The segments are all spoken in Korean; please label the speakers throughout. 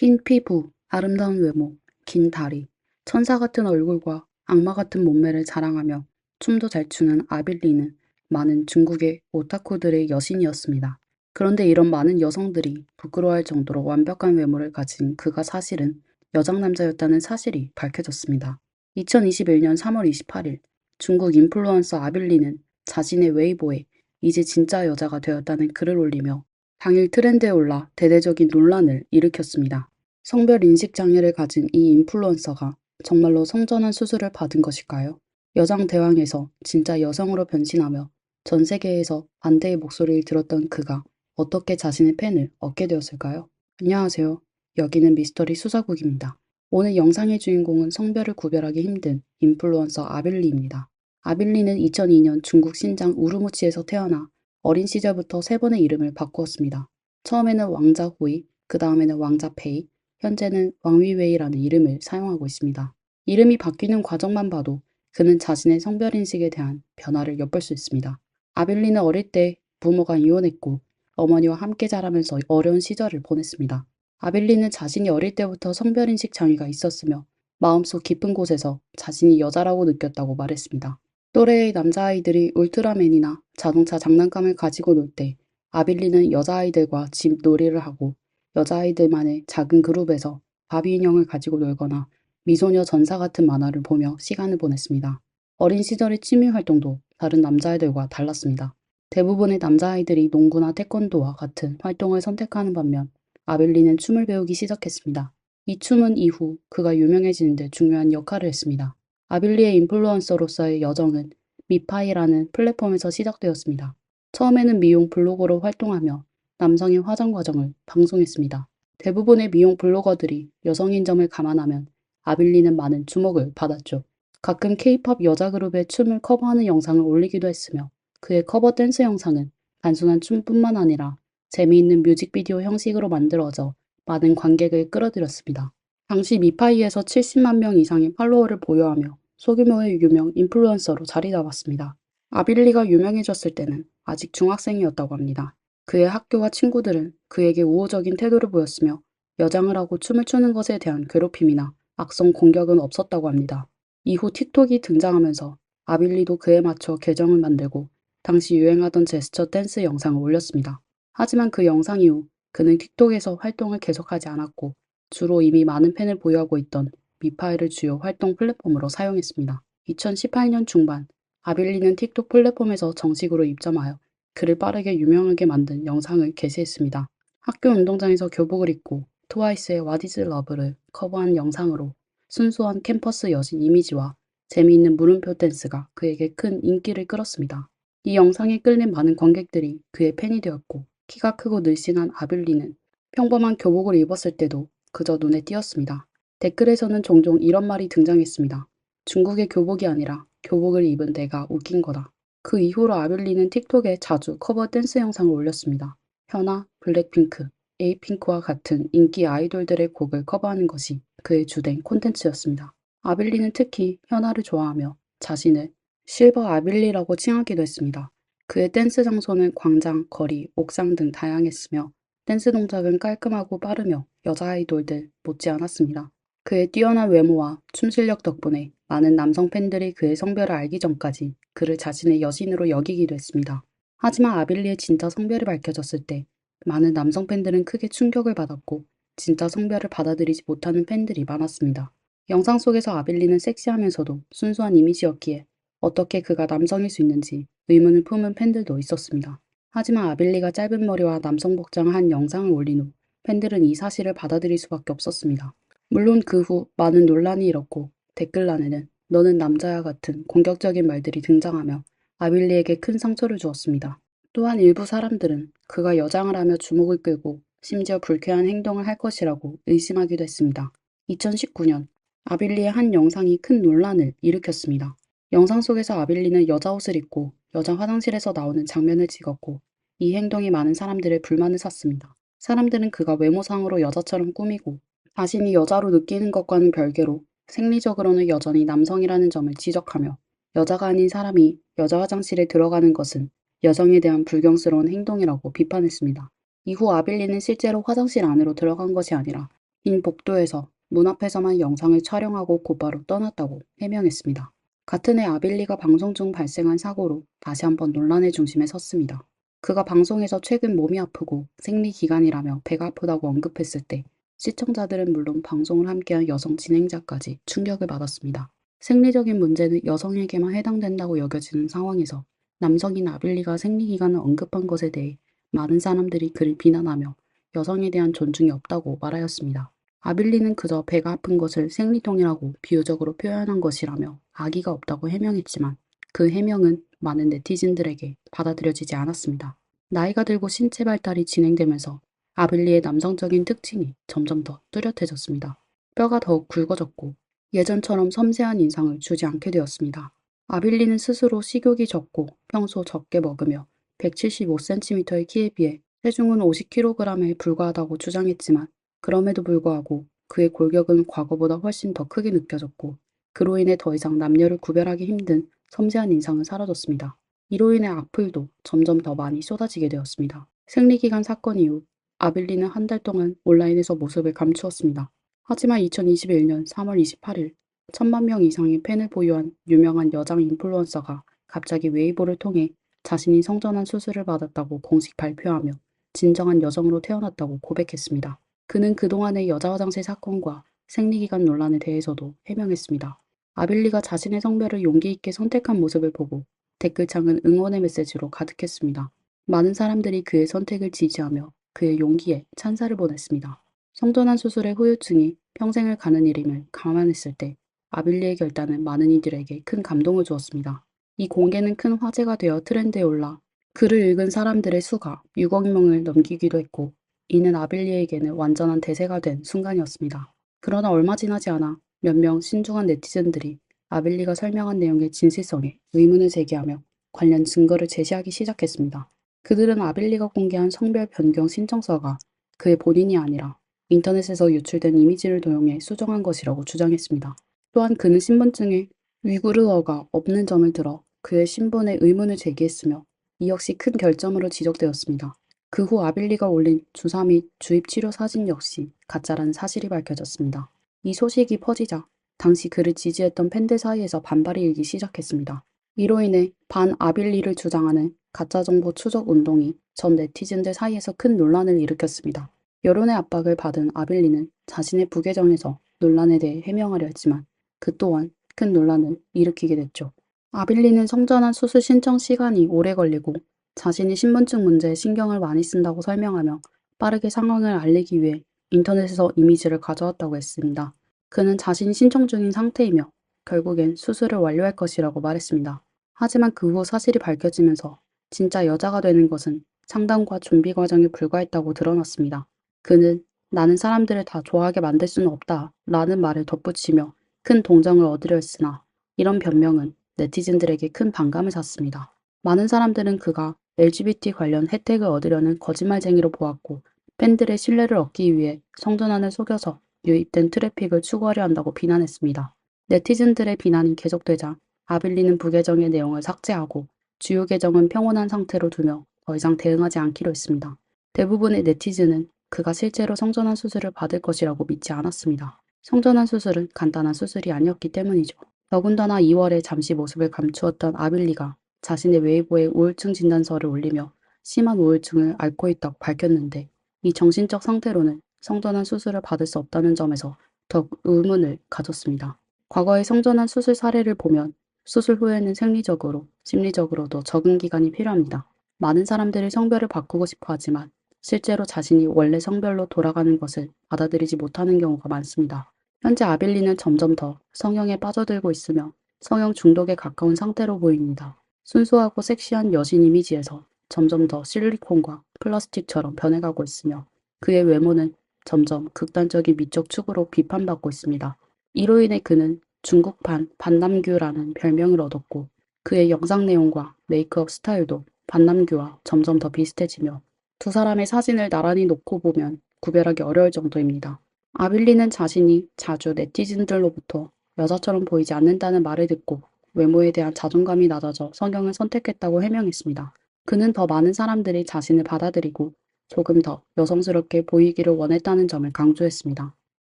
Speaker 1: 흰 피부, 아름다운 외모, 긴 다리, 천사 같은 얼굴과 악마 같은 몸매를 자랑하며 춤도 잘 추는 아빌리는 많은 중국의 오타쿠들의 여신이었습니다. 그런데 이런 많은 여성들이 부끄러워할 정도로 완벽한 외모를 가진 그가 사실은 여장남자였다는 사실이 밝혀졌습니다. 2021년 3월 28일 중국 인플루언서 아빌리는 자신의 웨이보에 이제 진짜 여자가 되었다는 글을 올리며 당일 트렌드에 올라 대대적인 논란을 일으켰습니다. 성별 인식 장애를 가진 이 인플루언서가 정말로 성전환 수술을 받은 것일까요? 여장 대왕에서 진짜 여성으로 변신하며 전 세계에서 반대의 목소리를 들었던 그가 어떻게 자신의 팬을 얻게 되었을까요? 안녕하세요. 여기는 미스터리 수사국입니다. 오늘 영상의 주인공은 성별을 구별하기 힘든 인플루언서 아빌리입니다. 아빌리는 2002년 중국 신장 우르무치에서 태어나 어린 시절부터 세 번의 이름을 바꾸었습니다. 처음에는 왕자 호이, 그 다음에는 왕자 페이, 현재는 왕위웨이라는 이름을 사용하고 있습니다. 이름이 바뀌는 과정만 봐도 그는 자신의 성별인식에 대한 변화를 엿볼 수 있습니다. 아빌리는 어릴 때 부모가 이혼했고 어머니와 함께 자라면서 어려운 시절을 보냈습니다. 아빌리는 자신이 어릴 때부터 성별인식 장애가 있었으며 마음속 깊은 곳에서 자신이 여자라고 느꼈다고 말했습니다. 또래의 남자아이들이 울트라맨이나 자동차 장난감을 가지고 놀 때 아빌리는 여자아이들과 집 놀이를 하고 여자아이들만의 작은 그룹에서 바비 인형을 가지고 놀거나 미소녀 전사 같은 만화를 보며 시간을 보냈습니다. 어린 시절의 취미 활동도 다른 남자아이들과 달랐습니다. 대부분의 남자아이들이 농구나 태권도와 같은 활동을 선택하는 반면 아빌리는 춤을 배우기 시작했습니다. 이 춤은 이후 그가 유명해지는 데 중요한 역할을 했습니다. 아빌리의 인플루언서로서의 여정은 미파이라는 플랫폼에서 시작되었습니다. 처음에는 미용 블로거로 활동하며 남성의 화장 과정을 방송했습니다. 대부분의 미용 블로거들이 여성인 점을 감안하면 아빌리는 많은 주목을 받았죠. 가끔 케이팝 여자 그룹의 춤을 커버하는 영상을 올리기도 했으며 그의 커버 댄스 영상은 단순한 춤뿐만 아니라 재미있는 뮤직비디오 형식으로 만들어져 많은 관객을 끌어들였습니다. 당시 미파이에서 70만 명 이상의 팔로워를 보유하며 소규모의 유명 인플루언서로 자리 잡았습니다. 아빌리가 유명해졌을 때는 아직 중학생이었다고 합니다. 그의 학교와 친구들은 그에게 우호적인 태도를 보였으며 여장을 하고 춤을 추는 것에 대한 괴롭힘이나 악성 공격은 없었다고 합니다. 이후 틱톡이 등장하면서 아빌리도 그에 맞춰 계정을 만들고 당시 유행하던 제스처 댄스 영상을 올렸습니다. 하지만 그 영상 이후 그는 틱톡에서 활동을 계속하지 않았고 주로 이미 많은 팬을 보유하고 있던 미파이를 주요 활동 플랫폼으로 사용했습니다. 2018년 중반 아빌리는 틱톡 플랫폼에서 정식으로 입점하여 그를 빠르게 유명하게 만든 영상을 게시했습니다. 학교 운동장에서 교복을 입고 트와이스의 What is Love를 커버한 영상으로 순수한 캠퍼스 여신 이미지와 재미있는 물음표 댄스가 그에게 큰 인기를 끌었습니다. 이 영상에 끌린 많은 관객들이 그의 팬이 되었고 키가 크고 늘씬한 아빌리는 평범한 교복을 입었을 때도 그저 눈에 띄었습니다. 댓글에서는 종종 이런 말이 등장했습니다. 중국의 교복이 아니라 교복을 입은 내가 웃긴 거다. 그 이후로 아빌리는 틱톡에 자주 커버 댄스 영상을 올렸습니다. 현아, 블랙핑크, 에이핑크와 같은 인기 아이돌들의 곡을 커버하는 것이 그의 주된 콘텐츠였습니다. 아빌리는 특히 현아를 좋아하며 자신을 실버 아빌리라고 칭하기도 했습니다. 그의 댄스 장소는 광장, 거리, 옥상 등 다양했으며 댄스 동작은 깔끔하고 빠르며 여자 아이돌들 못지않았습니다. 그의 뛰어난 외모와 춤 실력 덕분에 많은 남성 팬들이 그의 성별을 알기 전까지 그를 자신의 여신으로 여기기도 했습니다. 하지만 아빌리의 진짜 성별이 밝혀졌을 때 많은 남성 팬들은 크게 충격을 받았고 진짜 성별을 받아들이지 못하는 팬들이 많았습니다. 영상 속에서 아빌리는 섹시하면서도 순수한 이미지였기에 어떻게 그가 남성일 수 있는지 의문을 품은 팬들도 있었습니다. 하지만 아빌리가 짧은 머리와 남성 복장을 한 영상을 올린 후 팬들은 이 사실을 받아들일 수밖에 없었습니다. 물론 그 후 많은 논란이 일었고 댓글란에는 너는 남자야 같은 공격적인 말들이 등장하며 아빌리에게 큰 상처를 주었습니다. 또한 일부 사람들은 그가 여장을 하며 주목을 끌고 심지어 불쾌한 행동을 할 것이라고 의심하기도 했습니다. 2019년 아빌리의 한 영상이 큰 논란을 일으켰습니다. 영상 속에서 아빌리는 여자 옷을 입고 여자 화장실에서 나오는 장면을 찍었고 이 행동이 많은 사람들의 불만을 샀습니다. 사람들은 그가 외모상으로 여자처럼 꾸미고 자신이 여자로 느끼는 것과는 별개로 생리적으로는 여전히 남성이라는 점을 지적하며 여자가 아닌 사람이 여자 화장실에 들어가는 것은 여성에 대한 불경스러운 행동이라고 비판했습니다. 이후 아빌리는 실제로 화장실 안으로 들어간 것이 아니라 인 복도에서 문 앞에서만 영상을 촬영하고 곧바로 떠났다고 해명했습니다. 같은 해 아빌리가 방송 중 발생한 사고로 다시 한번 논란의 중심에 섰습니다. 그가 방송에서 최근 몸이 아프고 생리기간이라며 배가 아프다고 언급했을 때 시청자들은 물론 방송을 함께한 여성 진행자까지 충격을 받았습니다. 생리적인 문제는 여성에게만 해당된다고 여겨지는 상황에서 남성인 아빌리가 생리기간을 언급한 것에 대해 많은 사람들이 그를 비난하며 여성에 대한 존중이 없다고 말하였습니다. 아빌리는 그저 배가 아픈 것을 생리통이라고 비유적으로 표현한 것이라며 악의가 없다고 해명했지만 그 해명은 많은 네티즌들에게 받아들여지지 않았습니다. 나이가 들고 신체 발달이 진행되면서 아빌리의 남성적인 특징이 점점 더 뚜렷해졌습니다. 뼈가 더욱 굵어졌고 예전처럼 섬세한 인상을 주지 않게 되었습니다. 아빌리는 스스로 식욕이 적고 평소 적게 먹으며 175cm의 키에 비해 체중은 50kg에 불과하다고 주장했지만 그럼에도 불구하고 그의 골격은 과거보다 훨씬 더 크게 느껴졌고 그로 인해 더 이상 남녀를 구별하기 힘든 섬세한 인상은 사라졌습니다. 이로 인해 악플도 점점 더 많이 쏟아지게 되었습니다. 생리기간 사건 이후 아빌리는 한 달 동안 온라인에서 모습을 감추었습니다. 하지만 2021년 3월 28일 1000만 명 이상의 팬을 보유한 유명한 여장 인플루언서가 갑자기 웨이보를 통해 자신이 성전환 수술을 받았다고 공식 발표하며 진정한 여성으로 태어났다고 고백했습니다. 그는 그동안의 여자 화장실 사건과 생리기간 논란에 대해서도 해명했습니다. 아빌리가 자신의 성별을 용기 있게 선택한 모습을 보고 댓글창은 응원의 메시지로 가득했습니다. 많은 사람들이 그의 선택을 지지하며 그의 용기에 찬사를 보냈습니다. 성전환 수술의 후유증이 평생을 가는 일임을 감안했을 때 아빌리의 결단은 많은 이들에게 큰 감동을 주었습니다. 이 공개는 큰 화제가 되어 트렌드에 올라 글을 읽은 사람들의 수가 6억 명을 넘기기도 했고 이는 아빌리에게는 완전한 대세가 된 순간이었습니다. 그러나 얼마 지나지 않아 몇 명 신중한 네티즌들이 아빌리가 설명한 내용의 진실성에 의문을 제기하며 관련 증거를 제시하기 시작했습니다. 그들은 아빌리가 공개한 성별 변경 신청서가 그의 본인이 아니라 인터넷에서 유출된 이미지를 도용해 수정한 것이라고 주장했습니다. 또한 그는 신분증에 위구르어가 없는 점을 들어 그의 신분에 의문을 제기했으며 이 역시 큰 결점으로 지적되었습니다. 그 후 아빌리가 올린 주사 및 주입 치료 사진 역시 가짜라는 사실이 밝혀졌습니다. 이 소식이 퍼지자 당시 그를 지지했던 팬들 사이에서 반발이 일기 시작했습니다. 이로 인해 반 아빌리를 주장하는 가짜정보 추적 운동이 전 네티즌들 사이에서 큰 논란을 일으켰습니다. 여론의 압박을 받은 아빌리는 자신의 부계정에서 논란에 대해 해명하려 했지만 그 또한 큰 논란을 일으키게 됐죠. 아빌리는 성전환 수술 신청 시간이 오래 걸리고 자신이 신분증 문제에 신경을 많이 쓴다고 설명하며 빠르게 상황을 알리기 위해 인터넷에서 이미지를 가져왔다고 했습니다. 그는 자신이 신청 중인 상태이며 결국엔 수술을 완료할 것이라고 말했습니다. 하지만 그 후 사실이 밝혀지면서 진짜 여자가 되는 것은 상담과 준비 과정에 불과했다고 드러났습니다. 그는 나는 사람들을 다 좋아하게 만들 수는 없다 라는 말을 덧붙이며 큰 동정을 얻으려 했으나 이런 변명은 네티즌들에게 큰 반감을 샀습니다. 많은 사람들은 그가 LGBT 관련 혜택을 얻으려는 거짓말쟁이로 보았고 팬들의 신뢰를 얻기 위해 성전환을 속여서 유입된 트래픽을 추구하려 한다고 비난했습니다. 네티즌들의 비난이 계속되자 아빌리는 부계정의 내용을 삭제하고 주요 계정은 평온한 상태로 두며 더 이상 대응하지 않기로 했습니다. 대부분의 네티즌은 그가 실제로 성전환 수술을 받을 것이라고 믿지 않았습니다. 성전환 수술은 간단한 수술이 아니었기 때문이죠. 더군다나 2월에 잠시 모습을 감추었던 아빌리가 자신의 웨이보에 우울증 진단서를 올리며 심한 우울증을 앓고 있다고 밝혔는데 이 정신적 상태로는 성전환 수술을 받을 수 없다는 점에서 더욱 의문을 가졌습니다. 과거의 성전환 수술 사례를 보면 수술 후에는 생리적으로, 심리적으로도 적응 기간이 필요합니다. 많은 사람들이 성별을 바꾸고 싶어 하지만 실제로 자신이 원래 성별로 돌아가는 것을 받아들이지 못하는 경우가 많습니다. 현재 아빌리는 점점 더 성형에 빠져들고 있으며 성형 중독에 가까운 상태로 보입니다. 순수하고 섹시한 여신 이미지에서 점점 더 실리콘과 플라스틱처럼 변해가고 있으며 그의 외모는 점점 극단적인 미적 축으로 비판받고 있습니다. 이로 인해 그는 중국판 반남규라는 별명을 얻었고 그의 영상 내용과 메이크업 스타일도 반남규와 점점 더 비슷해지며 두 사람의 사진을 나란히 놓고 보면 구별하기 어려울 정도입니다. 아빌리는 자신이 자주 네티즌들로부터 여자처럼 보이지 않는다는 말을 듣고 외모에 대한 자존감이 낮아져 성형을 선택했다고 해명했습니다. 그는 더 많은 사람들이 자신을 받아들이고 조금 더 여성스럽게 보이기를 원했다는 점을 강조했습니다.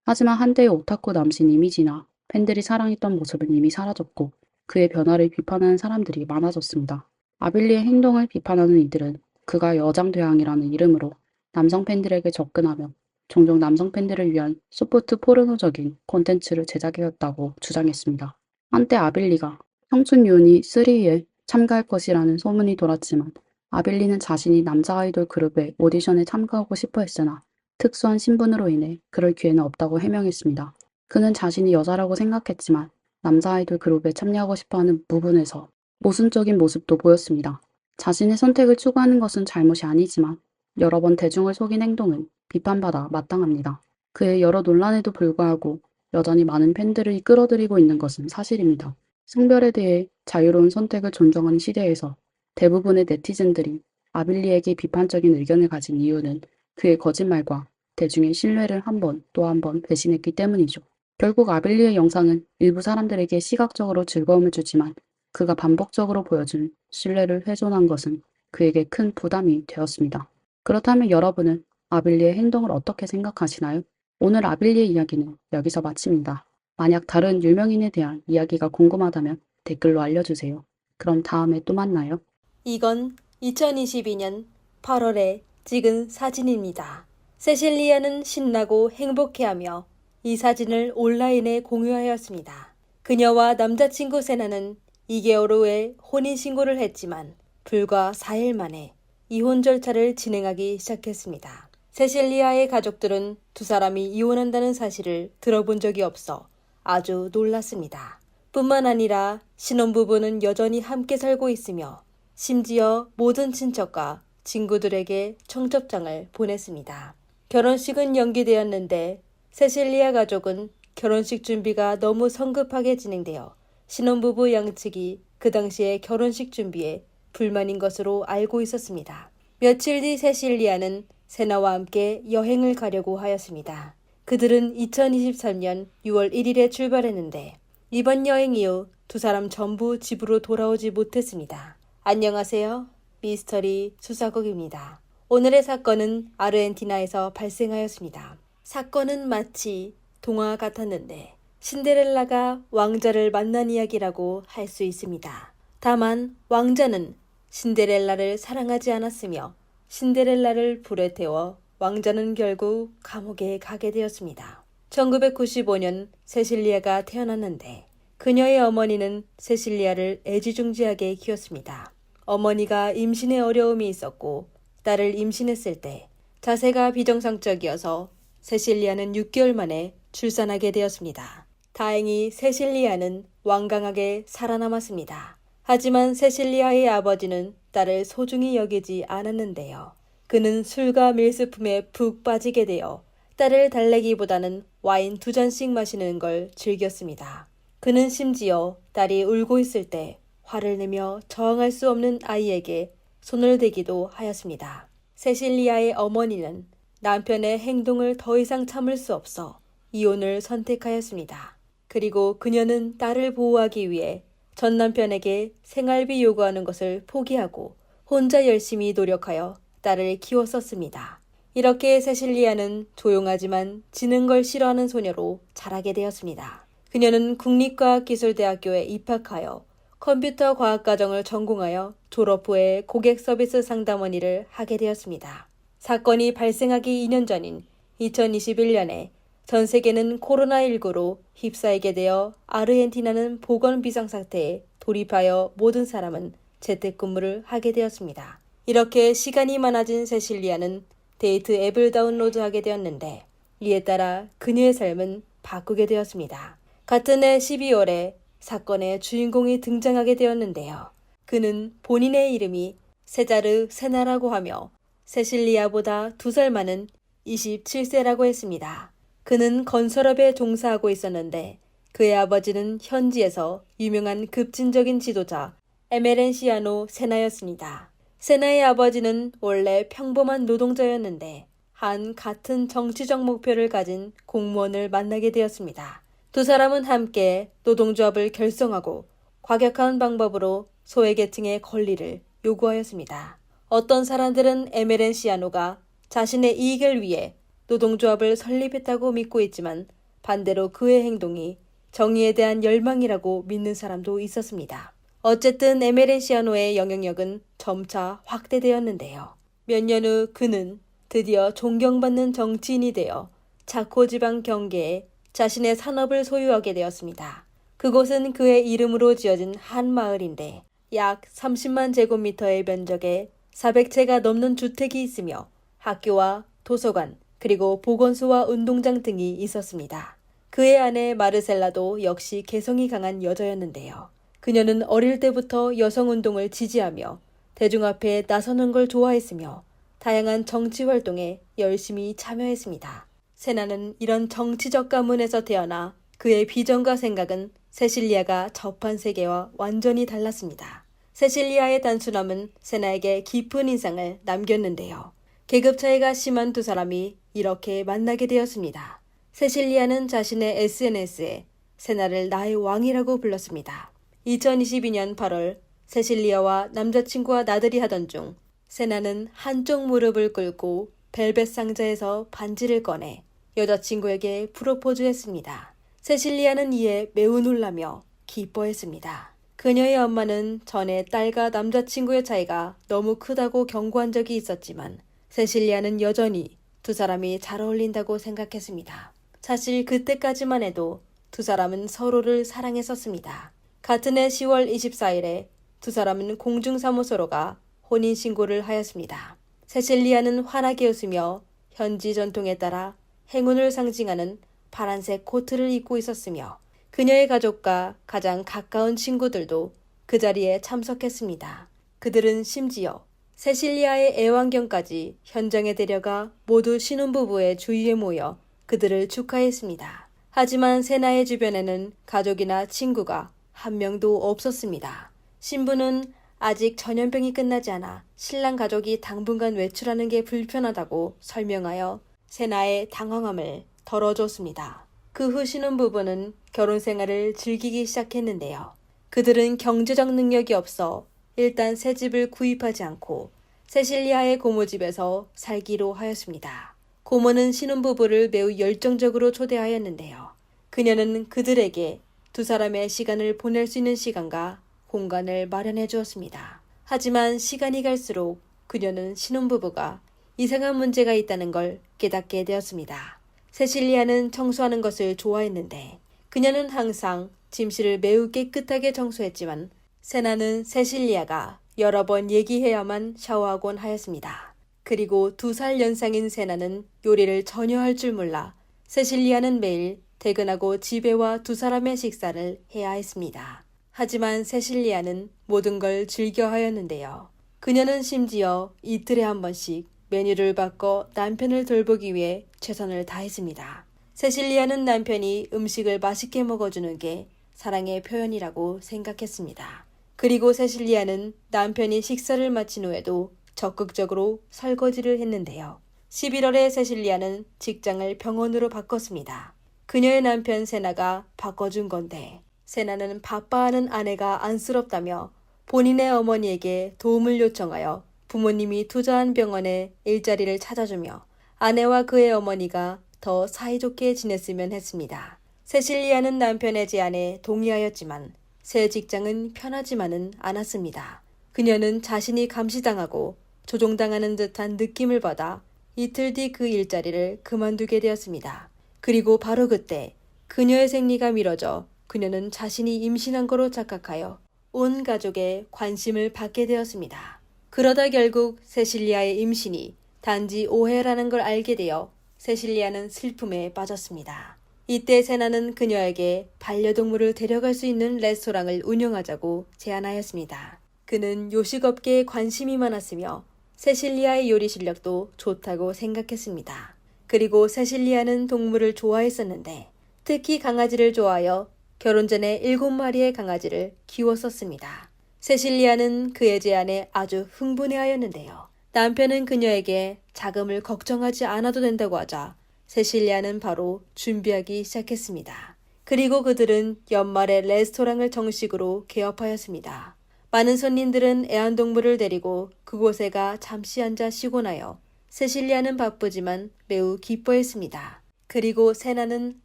Speaker 1: 하지만 한때의 오타쿠 남신 이미지나 팬들이 사랑했던 모습은 이미 사라졌고 그의 변화를 비판하는 사람들이 많아졌습니다. 아빌리의 행동을 비판하는 이들은 그가 여장대왕이라는 이름으로 남성 팬들에게 접근하며 종종 남성 팬들을 위한 소프트 포르노적인 콘텐츠를 제작해왔다고 주장했습니다. 한때 아빌리가 청춘 유니 3에 참가할 것이라는 소문이 돌았지만 아빌리는 자신이 남자 아이돌 그룹의 오디션에 참가하고 싶어 했으나 특수한 신분으로 인해 그럴 기회는 없다고 해명했습니다. 그는 자신이 여자라고 생각했지만 남자 아이돌 그룹에 참여하고 싶어하는 부분에서 모순적인 모습도 보였습니다. 자신의 선택을 추구하는 것은 잘못이 아니지만 여러 번 대중을 속인 행동은 비판받아 마땅합니다. 그의 여러 논란에도 불구하고 여전히 많은 팬들을 끌어들이고 있는 것은 사실입니다. 성별에 대해 자유로운 선택을 존중하는 시대에서 대부분의 네티즌들이 아빌리에게 비판적인 의견을 가진 이유는 그의 거짓말과 대중의 신뢰를 한 번 또 한 번 배신했기 때문이죠. 결국 아빌리의 영상은 일부 사람들에게 시각적으로 즐거움을 주지만 그가 반복적으로 보여준 신뢰를 훼손한 것은 그에게 큰 부담이 되었습니다. 그렇다면 여러분은 아빌리의 행동을 어떻게 생각하시나요? 오늘 아빌리의 이야기는 여기서 마칩니다. 만약 다른 유명인에 대한 이야기가 궁금하다면 댓글로 알려주세요. 그럼 다음에 또 만나요.
Speaker 2: 이건 2022년 8월에 찍은 사진입니다. 세실리아는 신나고 행복해하며 이 사진을 온라인에 공유하였습니다. 그녀와 남자친구 세나는 2개월 후에 혼인신고를 했지만 불과 4일 만에 이혼 절차를 진행하기 시작했습니다. 세실리아의 가족들은 두 사람이 이혼한다는 사실을 들어본 적이 없어 아주 놀랐습니다. 뿐만 아니라 신혼부부는 여전히 함께 살고 있으며 심지어 모든 친척과 친구들에게 청첩장을 보냈습니다. 결혼식은 연기되었는데 세실리아 가족은 결혼식 준비가 너무 성급하게 진행되어 신혼부부 양측이 그 당시에 결혼식 준비에 불만인 것으로 알고 있었습니다. 며칠 뒤 세실리아는 세나와 함께 여행을 가려고 하였습니다. 그들은 2023년 6월 1일에 출발했는데 이번 여행 이후 두 사람 전부 집으로 돌아오지 못했습니다. 안녕하세요. 미스터리 수사국입니다. 오늘의 사건은 아르헨티나에서 발생하였습니다. 사건은 마치 동화 같았는데 신데렐라가 왕자를 만난 이야기라고 할 수 있습니다. 다만 왕자는 신데렐라를 사랑하지 않았으며 신데렐라를 불에 태워 왕자는 결국 감옥에 가게 되었습니다. 1995년 세실리아가 태어났는데 그녀의 어머니는 세실리아를 애지중지하게 키웠습니다. 어머니가 임신에 어려움이 있었고 딸을 임신했을 때 자세가 비정상적이어서 세실리아는 6개월 만에 출산하게 되었습니다. 다행히 세실리아는 완강하게 살아남았습니다. 하지만 세실리아의 아버지는 딸을 소중히 여기지 않았는데요. 그는 술과 밀수품에 푹 빠지게 되어 딸을 달래기보다는 와인 2잔씩 마시는 걸 즐겼습니다. 그는 심지어 딸이 울고 있을 때 화를 내며 저항할 수 없는 아이에게 손을 대기도 하였습니다. 세실리아의 어머니는 남편의 행동을 더 이상 참을 수 없어 이혼을 선택하였습니다. 그리고 그녀는 딸을 보호하기 위해 전 남편에게 생활비 요구하는 것을 포기하고 혼자 열심히 노력하여 딸을 키웠었습니다. 이렇게 세실리아는 조용하지만 지는 걸 싫어하는 소녀로 자라게 되었습니다. 그녀는 국립과학기술대학교에 입학하여 컴퓨터 과학과정을 전공하여 졸업 후에 고객 서비스 상담원 일을 하게 되었습니다. 사건이 발생하기 2년 전인 2021년에 전 세계는 코로나19로 휩싸이게 되어 아르헨티나는 보건 비상상태에 돌입하여 모든 사람은 재택근무를 하게 되었습니다. 이렇게 시간이 많아진 세실리아는 데이트 앱을 다운로드하게 되었는데 이에 따라 그녀의 삶은 바꾸게 되었습니다. 같은 해 12월에 사건의 주인공이 등장하게 되었는데요. 그는 본인의 이름이 세자르 세나라고 하며 세실리아보다 2살 많은 27세라고 했습니다. 그는 건설업에 종사하고 있었는데 그의 아버지는 현지에서 유명한 급진적인 지도자 에메렌시아노 세나였습니다. 세나의 아버지는 원래 평범한 노동자였는데 한 같은 정치적 목표를 가진 공무원을 만나게 되었습니다. 두 사람은 함께 노동조합을 결성하고 과격한 방법으로 소외계층의 권리를 요구하였습니다. 어떤 사람들은 에메렌시아노가 자신의 이익을 위해 노동조합을 설립했다고 믿고 있지만 반대로 그의 행동이 정의에 대한 열망이라고 믿는 사람도 있었습니다. 어쨌든 에메렌시아노의 영향력은 점차 확대되었는데요. 몇 년 후 그는 드디어 존경받는 정치인이 되어 차코 지방 경계에 자신의 산업을 소유하게 되었습니다. 그곳은 그의 이름으로 지어진 한 마을인데 약 30만 제곱미터의 면적에 400채가 넘는 주택이 있으며 학교와 도서관 그리고 보건소와 운동장 등이 있었습니다. 그의 아내 마르셀라도 역시 개성이 강한 여자였는데요. 그녀는 어릴 때부터 여성운동을 지지하며 대중 앞에 나서는 걸 좋아했으며 다양한 정치 활동에 열심히 참여했습니다. 세나는 이런 정치적 가문에서 태어나 그의 비전과 생각은 세실리아가 접한 세계와 완전히 달랐습니다. 세실리아의 단순함은 세나에게 깊은 인상을 남겼는데요. 계급 차이가 심한 두 사람이 이렇게 만나게 되었습니다. 세실리아는 자신의 SNS에 세나를 나의 왕이라고 불렀습니다. 2022년 8월 세실리아와 남자친구와 나들이 하던 중 세나는 한쪽 무릎을 꿇고 벨벳 상자에서 반지를 꺼내 여자친구에게 프로포즈했습니다. 세실리아는 이에 매우 놀라며 기뻐했습니다. 그녀의 엄마는 전에 딸과 남자친구의 차이가 너무 크다고 경고한 적이 있었지만 세실리아는 여전히 두 사람이 잘 어울린다고 생각했습니다. 사실 그때까지만 해도 두 사람은 서로를 사랑했었습니다. 같은 해 10월 24일에 두 사람은 공중사무소로 가 혼인신고를 하였습니다. 세실리아는 환하게 웃으며 현지 전통에 따라 행운을 상징하는 파란색 코트를 입고 있었으며 그녀의 가족과 가장 가까운 친구들도 그 자리에 참석했습니다. 그들은 심지어 세실리아의 애완견까지 현장에 데려가 모두 신혼부부의 주위에 모여 그들을 축하했습니다. 하지만 세나의 주변에는 가족이나 친구가 한 명도 없었습니다. 신부는 아직 전염병이 끝나지 않아 신랑 가족이 당분간 외출하는 게 불편하다고 설명하여 세나의 당황함을 덜어줬습니다. 그 후 신혼부부는 결혼 생활을 즐기기 시작했는데요. 그들은 경제적 능력이 없어 일단 새 집을 구입하지 않고 세실리아의 고모집에서 살기로 하였습니다. 고모는 신혼부부를 매우 열정적으로 초대하였는데요. 그녀는 그들에게 두 사람의 시간을 보낼 수 있는 시간과 공간을 마련해 주었습니다. 하지만 시간이 갈수록 그녀는 신혼부부가 이상한 문제가 있다는 걸 깨닫게 되었습니다. 세실리아는 청소하는 것을 좋아했는데 그녀는 항상 침실을 매우 깨끗하게 청소했지만 세나는 세실리아가 여러 번 얘기해야만 샤워하곤 하였습니다. 그리고 2살 연상인 세나는 요리를 전혀 할 줄 몰라 세실리아는 매일 퇴근하고 집에 와 두 사람의 식사를 해야 했습니다. 하지만 세실리아는 모든 걸 즐겨 하였는데요. 그녀는 심지어 이틀에 한 번씩 메뉴를 바꿔 남편을 돌보기 위해 최선을 다했습니다. 세실리아는 남편이 음식을 맛있게 먹어주는 게 사랑의 표현이라고 생각했습니다. 그리고 세실리아는 남편이 식사를 마친 후에도 적극적으로 설거지를 했는데요. 11월에 세실리아는 직장을 병원으로 바꿨습니다. 그녀의 남편 세나가 바꿔준 건데 세나는 바빠하는 아내가 안쓰럽다며 본인의 어머니에게 도움을 요청하여 부모님이 투자한 병원에 일자리를 찾아주며 아내와 그의 어머니가 더 사이좋게 지냈으면 했습니다. 세실리아는 남편의 제안에 동의하였지만 새 직장은 편하지만은 않았습니다. 그녀는 자신이 감시당하고 조종당하는 듯한 느낌을 받아 이틀 뒤 그 일자리를 그만두게 되었습니다. 그리고 바로 그때 그녀의 생리가 미뤄져 그녀는 자신이 임신한 거로 착각하여 온 가족의 관심을 받게 되었습니다. 그러다 결국 세실리아의 임신이 단지 오해라는 걸 알게 되어 세실리아는 슬픔에 빠졌습니다. 이때 세나는 그녀에게 반려동물을 데려갈 수 있는 레스토랑을 운영하자고 제안하였습니다. 그는 요식업계에 관심이 많았으며 세실리아의 요리 실력도 좋다고 생각했습니다. 그리고 세실리아는 동물을 좋아했었는데 특히 강아지를 좋아하여 결혼 전에 7마리의 강아지를 키웠었습니다. 세실리아는 그의 제안에 아주 흥분해하였는데요. 남편은 그녀에게 자금을 걱정하지 않아도 된다고 하자 세실리아는 바로 준비하기 시작했습니다. 그리고 그들은 연말에 레스토랑을 정식으로 개업하였습니다. 많은 손님들은 애완동물을 데리고 그곳에 가 잠시 앉아 쉬고 나요. 세실리아는 바쁘지만 매우 기뻐했습니다. 그리고 세나는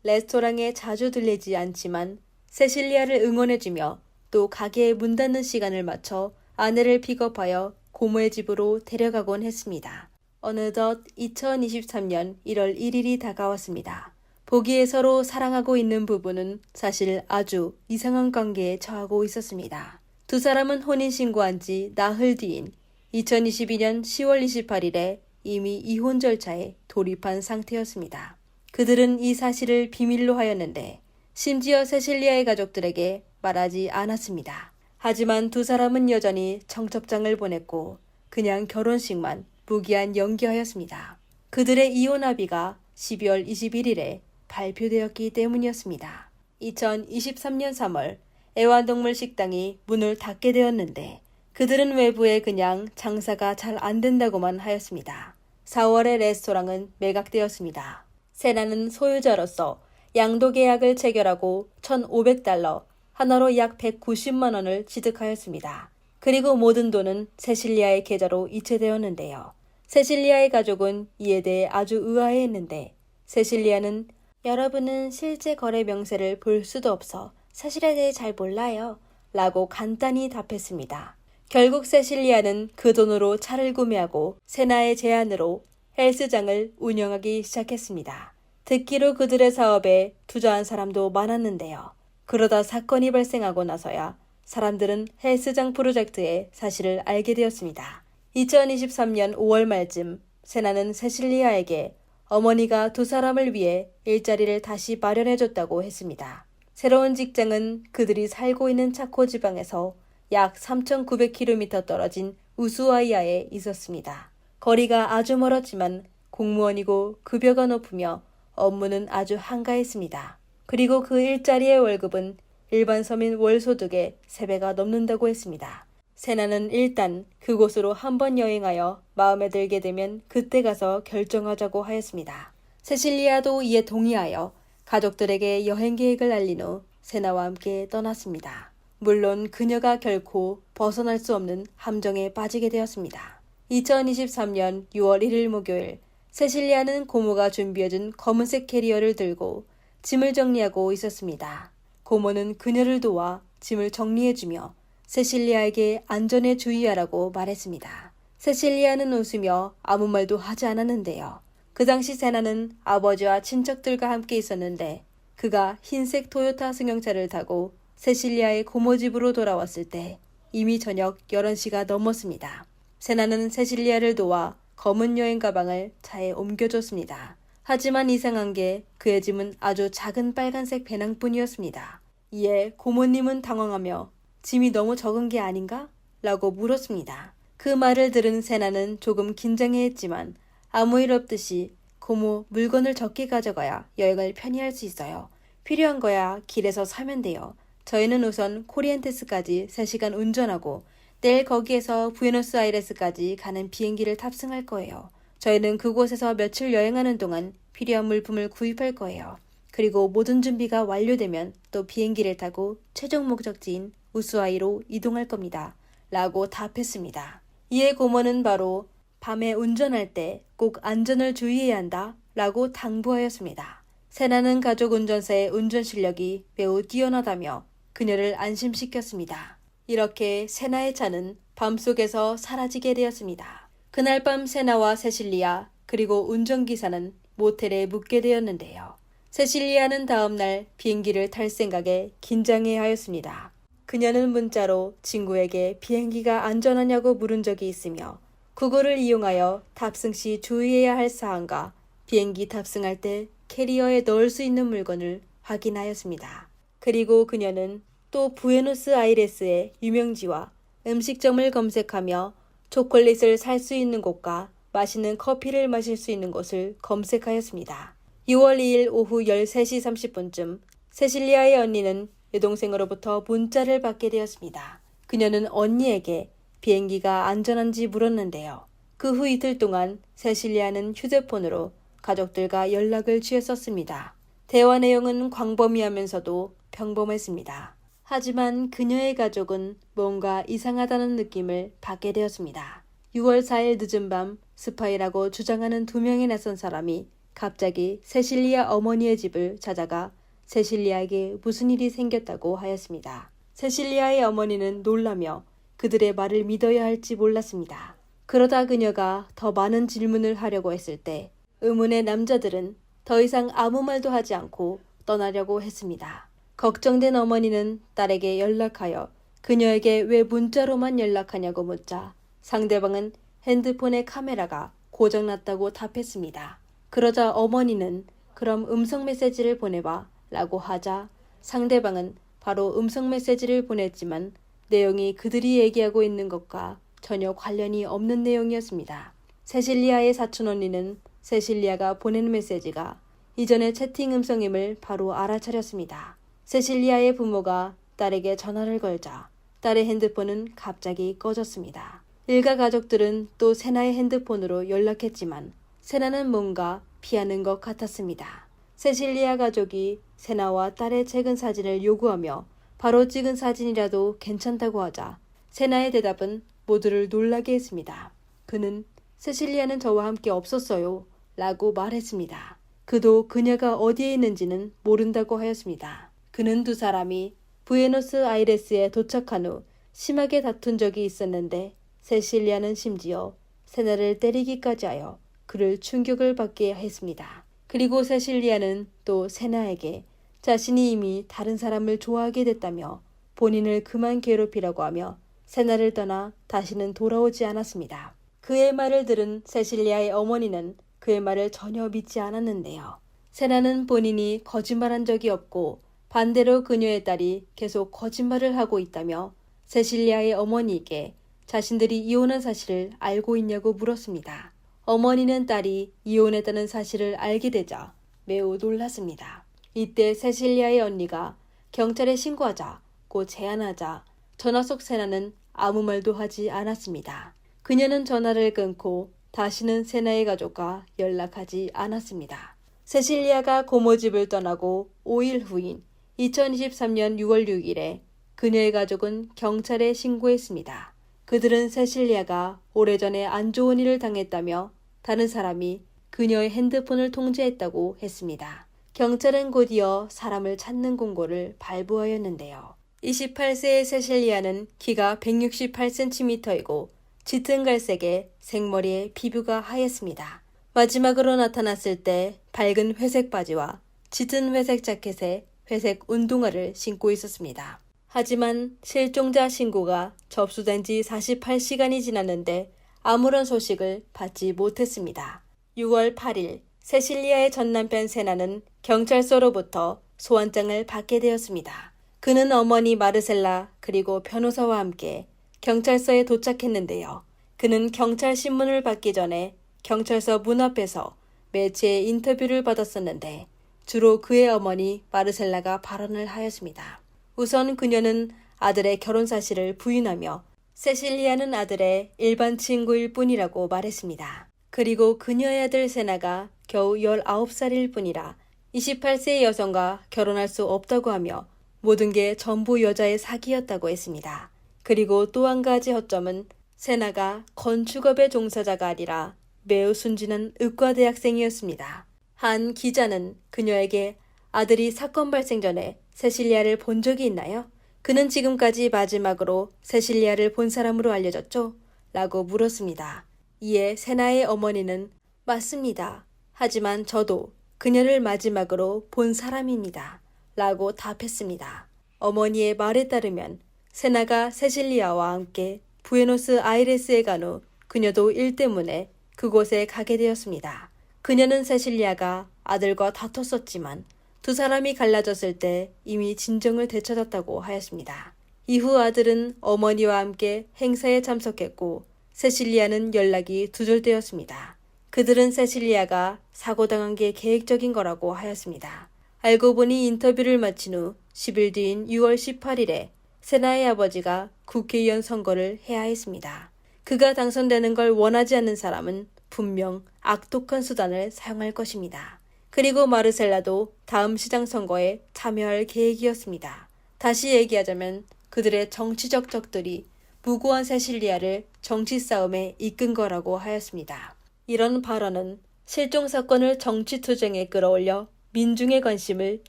Speaker 2: 레스토랑에 자주 들리지 않지만 세실리아를 응원해주며 또 가게에 문 닫는 시간을 맞춰 아내를 픽업하여 고모의 집으로 데려가곤 했습니다. 어느덧 2023년 1월 1일이 다가왔습니다. 보기에 서로 사랑하고 있는 부부는 사실 아주 이상한 관계에 처하고 있었습니다. 두 사람은 혼인신고한 지 나흘 뒤인 2022년 10월 28일에 이미 이혼 절차에 돌입한 상태였습니다. 그들은 이 사실을 비밀로 하였는데 심지어 세실리아의 가족들에게 말하지 않았습니다. 하지만 두 사람은 여전히 청첩장을 보냈고 그냥 결혼식만 무기한 연기하였습니다. 그들의 이혼 합의가 12월 21일에 발표되었기 때문이었습니다. 2023년 3월 애완동물 식당이 문을 닫게 되었는데 그들은 외부에 그냥 장사가 잘 안 된다고만 하였습니다. 4월에 레스토랑은 매각되었습니다. 세나는 소유자로서 양도 계약을 체결하고 1,500달러, 하나로 약 190만 원을 취득하였습니다. 그리고 모든 돈은 세실리아의 계좌로 이체되었는데요. 세실리아의 가족은 이에 대해 아주 의아해했는데 세실리아는 여러분은 실제 거래 명세를 볼 수도 없어 사실에 대해 잘 몰라요 라고 간단히 답했습니다. 결국 세실리아는 그 돈으로 차를 구매하고 세나의 제안으로 헬스장을 운영하기 시작했습니다. 듣기로 그들의 사업에 투자한 사람도 많았는데요. 그러다 사건이 발생하고 나서야 사람들은 헬스장 프로젝트의 사실을 알게 되었습니다. 2023년 5월 말쯤 세나는 세실리아에게 어머니가 두 사람을 위해 일자리를 다시 마련해줬다고 했습니다. 새로운 직장은 그들이 살고 있는 차코 지방에서 약 3,900km 떨어진 우수아이아에 있었습니다. 거리가 아주 멀었지만 공무원이고 급여가 높으며 업무는 아주 한가했습니다. 그리고 그 일자리의 월급은 일반 서민 월소득의 3배가 넘는다고 했습니다. 세나는 일단 그곳으로 한번 여행하여 마음에 들게 되면 그때 가서 결정하자고 하였습니다. 세실리아도 이에 동의하여 가족들에게 여행 계획을 알린 후 세나와 함께 떠났습니다. 물론 그녀가 결코 벗어날 수 없는 함정에 빠지게 되었습니다. 2023년 6월 1일 목요일 세실리아는 고모가 준비해준 검은색 캐리어를 들고 짐을 정리하고 있었습니다. 고모는 그녀를 도와 짐을 정리해주며 세실리아에게 안전에 주의하라고 말했습니다. 세실리아는 웃으며 아무 말도 하지 않았는데요. 그 당시 세나는 아버지와 친척들과 함께 있었는데 그가 흰색 토요타 승용차를 타고 세실리아의 고모 집으로 돌아왔을 때 이미 저녁 11시가 넘었습니다. 세나는 세실리아를 도와 검은 여행 가방을 차에 옮겨줬습니다. 하지만 이상한 게 그의 짐은 아주 작은 빨간색 배낭뿐이었습니다. 이에 고모님은 당황하며 짐이 너무 적은 게 아닌가? 라고 물었습니다. 그 말을 들은 세나는 조금 긴장해했지만 아무 일 없듯이 고모 물건을 적게 가져가야 여행을 편히 할 수 있어요. 필요한 거야 길에서 사면 돼요. 저희는 우선 코리엔테스까지 3시간 운전하고 내일 거기에서 부에노스아이레스까지 가는 비행기를 탑승할 거예요. 저희는 그곳에서 며칠 여행하는 동안 필요한 물품을 구입할 거예요. 그리고 모든 준비가 완료되면 또 비행기를 타고 최종 목적지인 우수아이로 이동할 겁니다. 라고 답했습니다. 이에 고모는 바로 밤에 운전할 때 꼭 안전을 주의해야 한다 라고 당부하였습니다. 세나는 가족 운전사의 운전 실력이 매우 뛰어나다며 그녀를 안심시켰습니다. 이렇게 세나의 차는 밤속에서 사라지게 되었습니다. 그날 밤 세나와 세실리아 그리고 운전기사는 모텔에 묵게 되었는데요. 세실리아는 다음날 비행기를 탈 생각에 긴장해 하였습니다. 그녀는 문자로 친구에게 비행기가 안전하냐고 물은 적이 있으며 구글을 이용하여 탑승 시 주의해야 할 사항과 비행기 탑승할 때 캐리어에 넣을 수 있는 물건을 확인하였습니다. 그리고 그녀는 또 부에노스아이레스의 유명지와 음식점을 검색하며 초콜릿을 살 수 있는 곳과 맛있는 커피를 마실 수 있는 곳을 검색하였습니다. 6월 2일 오후 13시 30분쯤 세실리아의 언니는 여동생으로부터 문자를 받게 되었습니다. 그녀는 언니에게 비행기가 안전한지 물었는데요. 그 후 이틀 동안 세실리아는 휴대폰으로 가족들과 연락을 취했었습니다. 대화 내용은 광범위하면서도 평범했습니다. 하지만 그녀의 가족은 뭔가 이상하다는 느낌을 받게 되었습니다. 6월 4일 늦은 밤 스파이라고 주장하는 2명의 낯선 사람이 갑자기 세실리아 어머니의 집을 찾아가 세실리아에게 무슨 일이 생겼다고 하였습니다. 세실리아의 어머니는 놀라며 그들의 말을 믿어야 할지 몰랐습니다. 그러다 그녀가 더 많은 질문을 하려고 했을 때 의문의 남자들은 더 이상 아무 말도 하지 않고 떠나려고 했습니다. 걱정된 어머니는 딸에게 연락하여 그녀에게 왜 문자로만 연락하냐고 묻자 상대방은 핸드폰의 카메라가 고장났다고 답했습니다. 그러자 어머니는 그럼 음성 메시지를 보내봐 라고 하자 상대방은 바로 음성 메시지를 보냈지만 내용이 그들이 얘기하고 있는 것과 전혀 관련이 없는 내용이었습니다. 세실리아의 사촌 언니는 세실리아가 보낸 메시지가 이전의 채팅 음성임을 바로 알아차렸습니다. 세실리아의 부모가 딸에게 전화를 걸자 딸의 핸드폰은 갑자기 꺼졌습니다. 일가 가족들은 또 세나의 핸드폰으로 연락했지만 세나는 뭔가 피하는 것 같았습니다. 세실리아 가족이 세나와 딸의 최근 사진을 요구하며 바로 찍은 사진이라도 괜찮다고 하자 세나의 대답은 모두를 놀라게 했습니다. 그는 세실리아는 저와 함께 없었어요 라고 말했습니다. 그도 그녀가 어디에 있는지는 모른다고 하였습니다. 그는 두 사람이 부에노스아이레스에 도착한 후 심하게 다툰 적이 있었는데 세실리아는 심지어 세나를 때리기까지 하여 그를 충격을 받게 했습니다. 그리고 세실리아는 또 세나에게 자신이 이미 다른 사람을 좋아하게 됐다며 본인을 그만 괴롭히라고 하며 세나를 떠나 다시는 돌아오지 않았습니다. 그의 말을 들은 세실리아의 어머니는 그의 말을 전혀 믿지 않았는데요. 세나는 본인이 거짓말한 적이 없고 반대로 그녀의 딸이 계속 거짓말을 하고 있다며 세실리아의 어머니에게 자신들이 이혼한 사실을 알고 있냐고 물었습니다. 어머니는 딸이 이혼했다는 사실을 알게 되자 매우 놀랐습니다. 이때 세실리아의 언니가 경찰에 신고하자고 제안하자 전화 속 세나는 아무 말도 하지 않았습니다. 그녀는 전화를 끊고 다시는 세나의 가족과 연락하지 않았습니다. 세실리아가 고모집을 떠나고 5일 후인 2023년 6월 6일에 그녀의 가족은 경찰에 신고했습니다. 그들은 세실리아가 오래전에 안 좋은 일을 당했다며 다른 사람이 그녀의 핸드폰을 통제했다고 했습니다. 경찰은 곧이어 사람을 찾는 공고를 발부하였는데요. 28세의 세실리아는 키가 168cm이고 짙은 갈색에 생머리에 피부가 하였습니다. 마지막으로 나타났을 때 밝은 회색 바지와 짙은 회색 자켓에 회색 운동화를 신고 있었습니다. 하지만 실종자 신고가 접수된 지 48시간이 지났는데 아무런 소식을 받지 못했습니다. 6월 8일 세실리아의 전남편 세나는 경찰서로부터 소환장을 받게 되었습니다. 그는 어머니 마르셀라 그리고 변호사와 함께 경찰서에 도착했는데요. 그는 경찰 신문을 받기 전에 경찰서 문 앞에서 매체의 인터뷰를 받았었는데 주로 그의 어머니 마르셀라가 발언을 하였습니다. 우선 그녀는 아들의 결혼 사실을 부인하며 세실리아는 아들의 일반 친구일 뿐이라고 말했습니다. 그리고 그녀의 아들 세나가 겨우 19살일 뿐이라 28세의 여성과 결혼할 수 없다고 하며 모든 게 전부 여자의 사기였다고 했습니다. 그리고 또 한 가지 허점은 세나가 건축업의 종사자가 아니라 매우 순진한 의과대학생이었습니다. 한 기자는 그녀에게 아들이 사건 발생 전에 세실리아를 본 적이 있나요? 그는 지금까지 마지막으로 세실리아를 본 사람으로 알려졌죠? 라고 물었습니다. 이에 세나의 어머니는 맞습니다. 하지만 저도 그녀를 마지막으로 본 사람입니다. 라고 답했습니다. 어머니의 말에 따르면 세나가 세실리아와 함께 부에노스아이레스에 간 후 그녀도 일 때문에 그곳에 가게 되었습니다. 그녀는 세실리아가 아들과 다퉜었지만 두 사람이 갈라졌을 때 이미 진정을 되찾았다고 하였습니다. 이후 아들은 어머니와 함께 행사에 참석했고 세실리아는 연락이 두절되었습니다. 그들은 세실리아가 사고당한 게 계획적인 거라고 하였습니다. 알고 보니 인터뷰를 마친 후 10일 뒤인 6월 18일에 세나의 아버지가 국회의원 선거를 해야 했습니다. 그가 당선되는 걸 원하지 않는 사람은 분명 악독한 수단을 사용할 것입니다. 그리고 마르셀라도 다음 시장 선거에 참여할 계획이었습니다. 다시 얘기하자면 그들의 정치적 적들이 무고한 세실리아를 정치 싸움에 이끈 거라고 하였습니다. 이런 발언은 실종 사건을 정치 투쟁에 끌어올려 민중의 관심을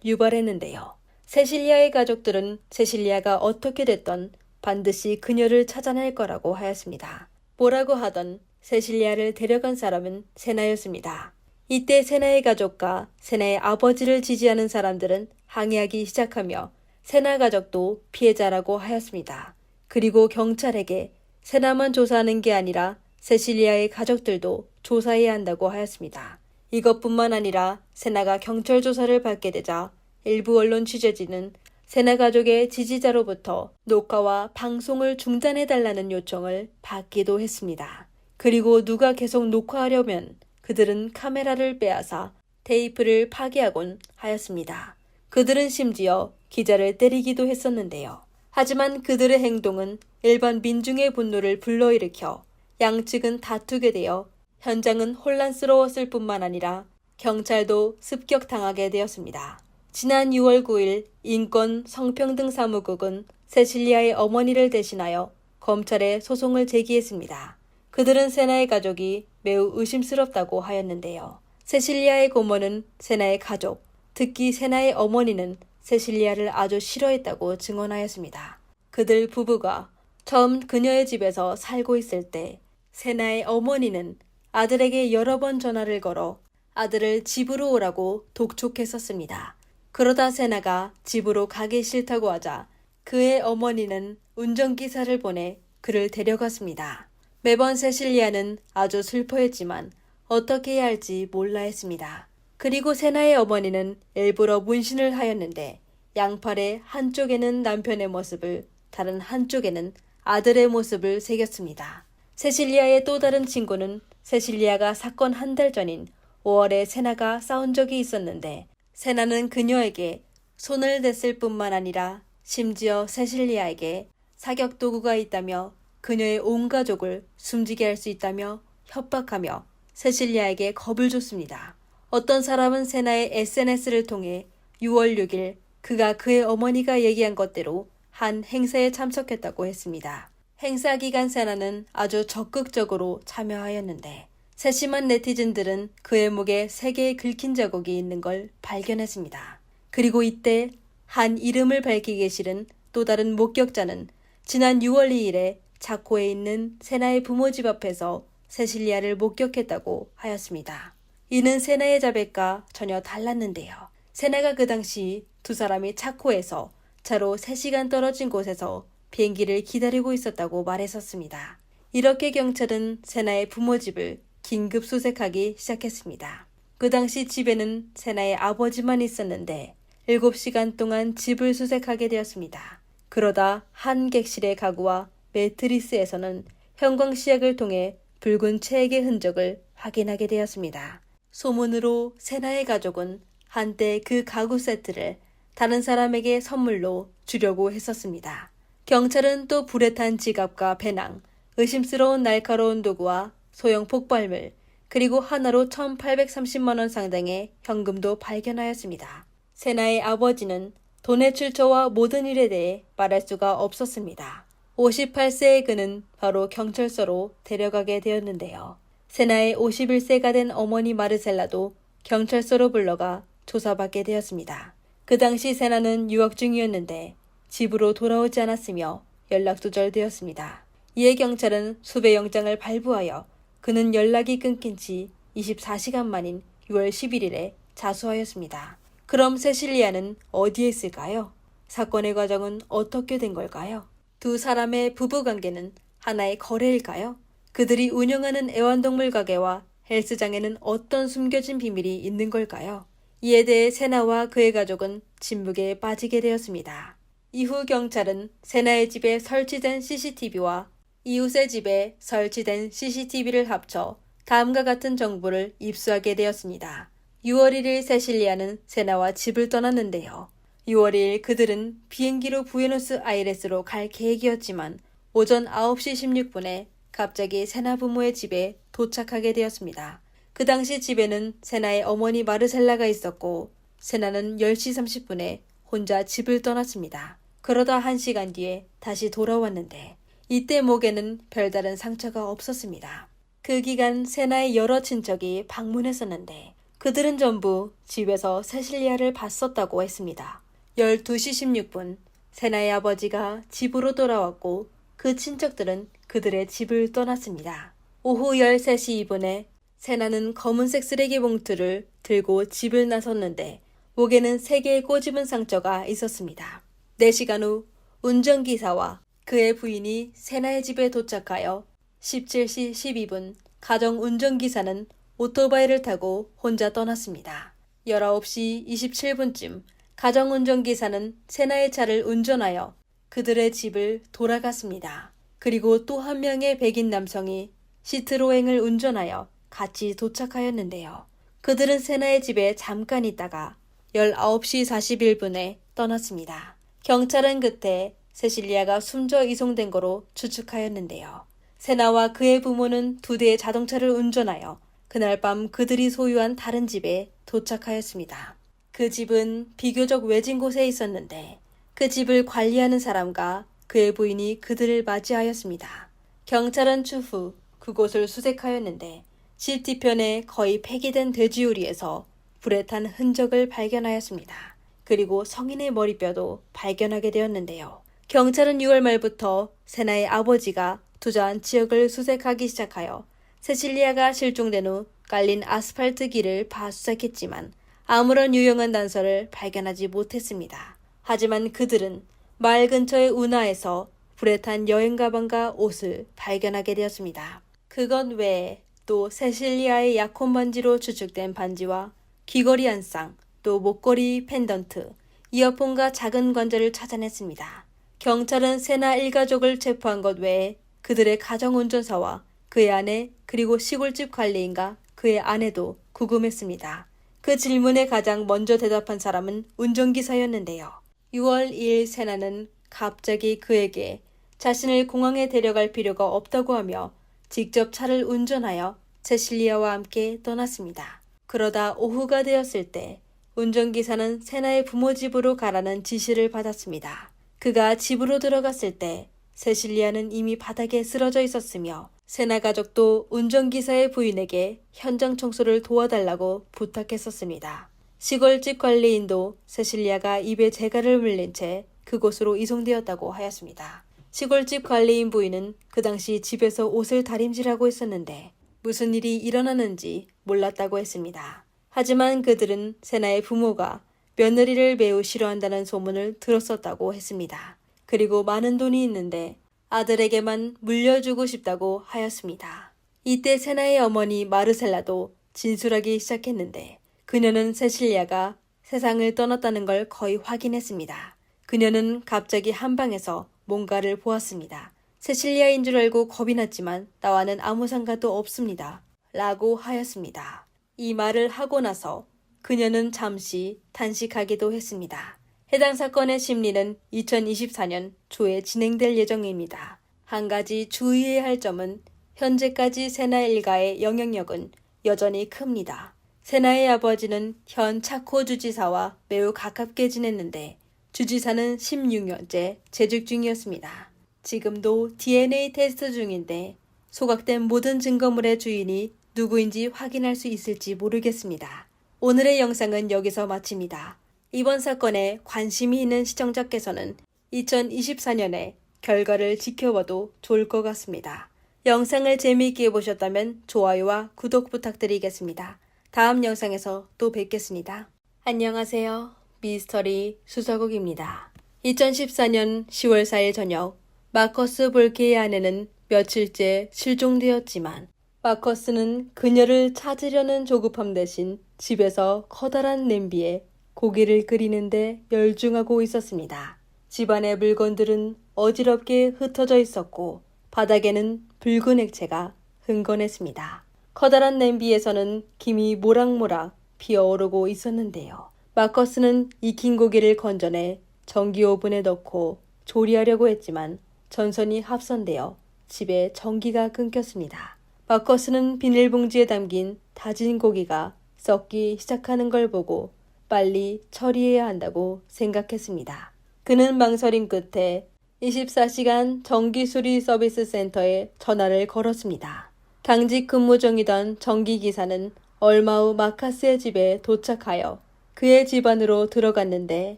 Speaker 2: 유발했는데요. 세실리아의 가족들은 세실리아가 어떻게 됐던 반드시 그녀를 찾아낼 거라고 하였습니다. 뭐라고 하던 세실리아를 데려간 사람은 세나였습니다. 이때 세나의 가족과 세나의 아버지를 지지하는 사람들은 항의하기 시작하며 세나 가족도 피해자라고 하였습니다. 그리고 경찰에게 세나만 조사하는 게 아니라 세실리아의 가족들도 조사해야 한다고 하였습니다. 이것뿐만 아니라 세나가 경찰 조사를 받게 되자 일부 언론 취재진은 세나 가족의 지지자로부터 녹화와 방송을 중단해달라는 요청을 받기도 했습니다. 그리고 누가 계속 녹화하려면 그들은 카메라를 빼앗아 테이프를 파괴하곤 하였습니다. 그들은 심지어 기자를 때리기도 했었는데요. 하지만 그들의 행동은 일반 민중의 분노를 불러일으켜 양측은 다투게 되어 현장은 혼란스러웠을 뿐만 아니라 경찰도 습격당하게 되었습니다. 지난 6월 9일 인권 성평등 사무국은 세실리아의 어머니를 대신하여 검찰에 소송을 제기했습니다. 그들은 세나의 가족이 매우 의심스럽다고 하였는데요. 세실리아의 고모는 세나의 가족, 특히 세나의 어머니는 세실리아를 아주 싫어했다고 증언하였습니다. 그들 부부가 처음 그녀의 집에서 살고 있을 때 세나의 어머니는 아들에게 여러 번 전화를 걸어 아들을 집으로 오라고 독촉했었습니다. 그러다 세나가 집으로 가기 싫다고 하자 그의 어머니는 운전기사를 보내 그를 데려갔습니다. 매번 세실리아는 아주 슬퍼했지만 어떻게 해야 할지 몰라 했습니다. 그리고 세나의 어머니는 일부러 문신을 하였는데 양팔의 한쪽에는 남편의 모습을, 다른 한쪽에는 아들의 모습을 새겼습니다. 세실리아의 또 다른 친구는 세실리아가 사건 한 달 전인 5월에 세나가 싸운 적이 있었는데 세나는 그녀에게 손을 댔을 뿐만 아니라 심지어 세실리아에게 사격 도구가 있다며 그녀의 온 가족을 숨지게 할 수 있다며 협박하며 세실리아에게 겁을 줬습니다. 어떤 사람은 세나의 SNS를 통해 6월 6일 그가 그의 어머니가 얘기한 것대로 한 행사에 참석했다고 했습니다. 행사 기간 세나는 아주 적극적으로 참여하였는데 세심한 네티즌들은 그의 목에 3개의 긁힌 자국이 있는 걸 발견했습니다. 그리고 이때 한 이름을 밝히기 싫은 또 다른 목격자는 지난 6월 2일에 차코에 있는 세나의 부모 집 앞에서 세실리아를 목격했다고 하였습니다. 이는 세나의 자백과 전혀 달랐는데요. 세나가 그 당시 두 사람이 차코에서 차로 3시간 떨어진 곳에서 비행기를 기다리고 있었다고 말했었습니다. 이렇게 경찰은 세나의 부모 집을 긴급 수색하기 시작했습니다. 그 당시 집에는 세나의 아버지만 있었는데 7시간 동안 집을 수색하게 되었습니다. 그러다 한 객실의 가구와 매트리스에서는 형광시약을 통해 붉은 체액의 흔적을 확인하게 되었습니다. 소문으로 세나의 가족은 한때 그 가구 세트를 다른 사람에게 선물로 주려고 했었습니다. 경찰은 또 불에 탄 지갑과 배낭, 의심스러운 날카로운 도구와 소형 폭발물, 그리고 하나로 1,830만 원 상당의 현금도 발견하였습니다. 세나의 아버지는 돈의 출처와 모든 일에 대해 말할 수가 없었습니다. 58세의 그는 바로 경찰서로 데려가게 되었는데요. 세나의 51세가 된 어머니 마르셀라도 경찰서로 불러가 조사받게 되었습니다. 그 당시 세나는 유학 중이었는데 집으로 돌아오지 않았으며 연락 두절되었습니다. 이에 경찰은 수배 영장을 발부하여 그는 연락이 끊긴 지 24시간 만인 6월 11일에 자수하였습니다. 그럼 세실리아는 어디에 있을까요? 사건의 과정은 어떻게 된 걸까요? 두 사람의 부부관계는 하나의 거래일까요? 그들이 운영하는 애완동물 가게와 헬스장에는 어떤 숨겨진 비밀이 있는 걸까요? 이에 대해 세나와 그의 가족은 침묵에 빠지게 되었습니다. 이후 경찰은 세나의 집에 설치된 CCTV와 이웃의 집에 설치된 CCTV를 합쳐 다음과 같은 정보를 입수하게 되었습니다. 6월 1일 세실리아는 세나와 집을 떠났는데요. 6월 2일 그들은 비행기로 부에노스 아이레스로 갈 계획이었지만 오전 9시 16분에 갑자기 세나 부모의 집에 도착하게 되었습니다. 그 당시 집에는 세나의 어머니 마르셀라가 있었고 세나는 10시 30분에 혼자 집을 떠났습니다. 그러다 1시간 뒤에 다시 돌아왔는데 이때 목에는 별다른 상처가 없었습니다. 그 기간 세나의 여러 친척이 방문했었는데 그들은 전부 집에서 세실리아를 봤었다고 했습니다. 12시 16분 세나의 아버지가 집으로 돌아왔고 그 친척들은 그들의 집을 떠났습니다. 오후 13시 2분에 세나는 검은색 쓰레기 봉투를 들고 집을 나섰는데 목에는 3개의 꼬집은 상처가 있었습니다. 4시간 후 운전기사와 그의 부인이 세나의 집에 도착하여 17시 12분 가정 운전기사는 오토바이를 타고 혼자 떠났습니다. 19시 27분쯤 가정 운전기사는 세나의 차를 운전하여 그들의 집을 돌아갔습니다. 그리고 또 한 명의 백인 남성이 시트로행을 운전하여 같이 도착하였는데요. 그들은 세나의 집에 잠깐 있다가 19시 41분에 떠났습니다. 경찰은 그때 세실리아가 숨져 이송된 거로 추측하였는데요. 세나와 그의 부모는 2대의 자동차를 운전하여 그날 밤 그들이 소유한 다른 집에 도착하였습니다. 그 집은 비교적 외진 곳에 있었는데 그 집을 관리하는 사람과 그의 부인이 그들을 맞이하였습니다. 경찰은 추후 그곳을 수색하였는데 집 뒤편에 거의 폐기된 돼지우리에서 불에 탄 흔적을 발견하였습니다. 그리고 성인의 머리뼈도 발견하게 되었는데요. 경찰은 6월 말부터 세나의 아버지가 투자한 지역을 수색하기 시작하여 세실리아가 실종된 후 깔린 아스팔트 길을 수색했지만 아무런 유용한 단서를 발견하지 못했습니다. 하지만 그들은 마을 근처의 운하에서 불에 탄 여행 가방과 옷을 발견하게 되었습니다. 그것 외에 또 세실리아의 약혼 반지로 추측된 반지와 귀걸이 한 쌍, 또 목걸이 펜던트, 이어폰과 작은 관절을 찾아냈습니다. 경찰은 세나 일가족을 체포한 것 외에 그들의 가정운전사와 그의 아내 그리고 시골집 관리인과 그의 아내도 구금했습니다. 그 질문에 가장 먼저 대답한 사람은 운전기사였는데요. 6월 2일 세나는 갑자기 그에게 자신을 공항에 데려갈 필요가 없다고 하며 직접 차를 운전하여 세실리아와 함께 떠났습니다. 그러다 오후가 되었을 때 운전기사는 세나의 부모 집으로 가라는 지시를 받았습니다. 그가 집으로 들어갔을 때 세실리아는 이미 바닥에 쓰러져 있었으며 세나 가족도 운전기사의 부인에게 현장 청소를 도와달라고 부탁했었습니다. 시골집 관리인도 세실리아가 입에 재갈을 물린 채 그곳으로 이송되었다고 하였습니다. 시골집 관리인 부인은 그 당시 집에서 옷을 다림질하고 있었는데 무슨 일이 일어나는지 몰랐다고 했습니다. 하지만 그들은 세나의 부모가 며느리를 매우 싫어한다는 소문을 들었었다고 했습니다. 그리고 많은 돈이 있는데 아들에게만 물려주고 싶다고 하였습니다. 이때 세나의 어머니 마르셀라도 진술하기 시작했는데 그녀는 세실리아가 세상을 떠났다는 걸 거의 확인했습니다. 그녀는 갑자기 한방에서 뭔가를 보았습니다. 세실리아인 줄 알고 겁이 났지만 나와는 아무 상관도 없습니다. 라고 하였습니다. 이 말을 하고 나서 그녀는 잠시 단식하기도 했습니다. 해당 사건의 심리는 2024년 초에 진행될 예정입니다. 한 가지 주의해야 할 점은 현재까지 세나 일가의 영향력은 여전히 큽니다. 세나의 아버지는 현 차코 주지사와 매우 가깝게 지냈는데 주지사는 16년째 재직 중이었습니다. 지금도 DNA 테스트 중인데 소각된 모든 증거물의 주인이 누구인지 확인할 수 있을지 모르겠습니다. 오늘의 영상은 여기서 마칩니다. 이번 사건에 관심이 있는 시청자께서는 2024년에 결과를 지켜봐도 좋을 것 같습니다. 영상을 재미있게 보셨다면 좋아요와 구독 부탁드리겠습니다. 다음 영상에서 또 뵙겠습니다. 안녕하세요. 미스터리 수사국입니다. 2014년 10월 4일 저녁 마커스 볼케의 아내는 며칠째 실종되었지만 마커스는 그녀를 찾으려는 조급함 대신 집에서 커다란 냄비에 고기를 끓이는데 열중하고 있었습니다. 집안의 물건들은 어지럽게 흩어져 있었고 바닥에는 붉은 액체가 흥건했습니다. 커다란 냄비에서는 김이 모락모락 피어오르고 있었는데요. 마커스는 익힌 고기를 건져내 전기 오븐에 넣고 조리하려고 했지만 전선이 합선되어 집에 전기가 끊겼습니다. 마커스는 비닐봉지에 담긴 다진 고기가 썩기 시작하는 걸 보고 빨리 처리해야 한다고 생각했습니다. 그는 망설임 끝에 24시간 전기수리 서비스 센터에 전화를 걸었습니다. 당직 근무 중이던 정기기사는 얼마 후 마카스의 집에 도착하여 그의 집 안으로 들어갔는데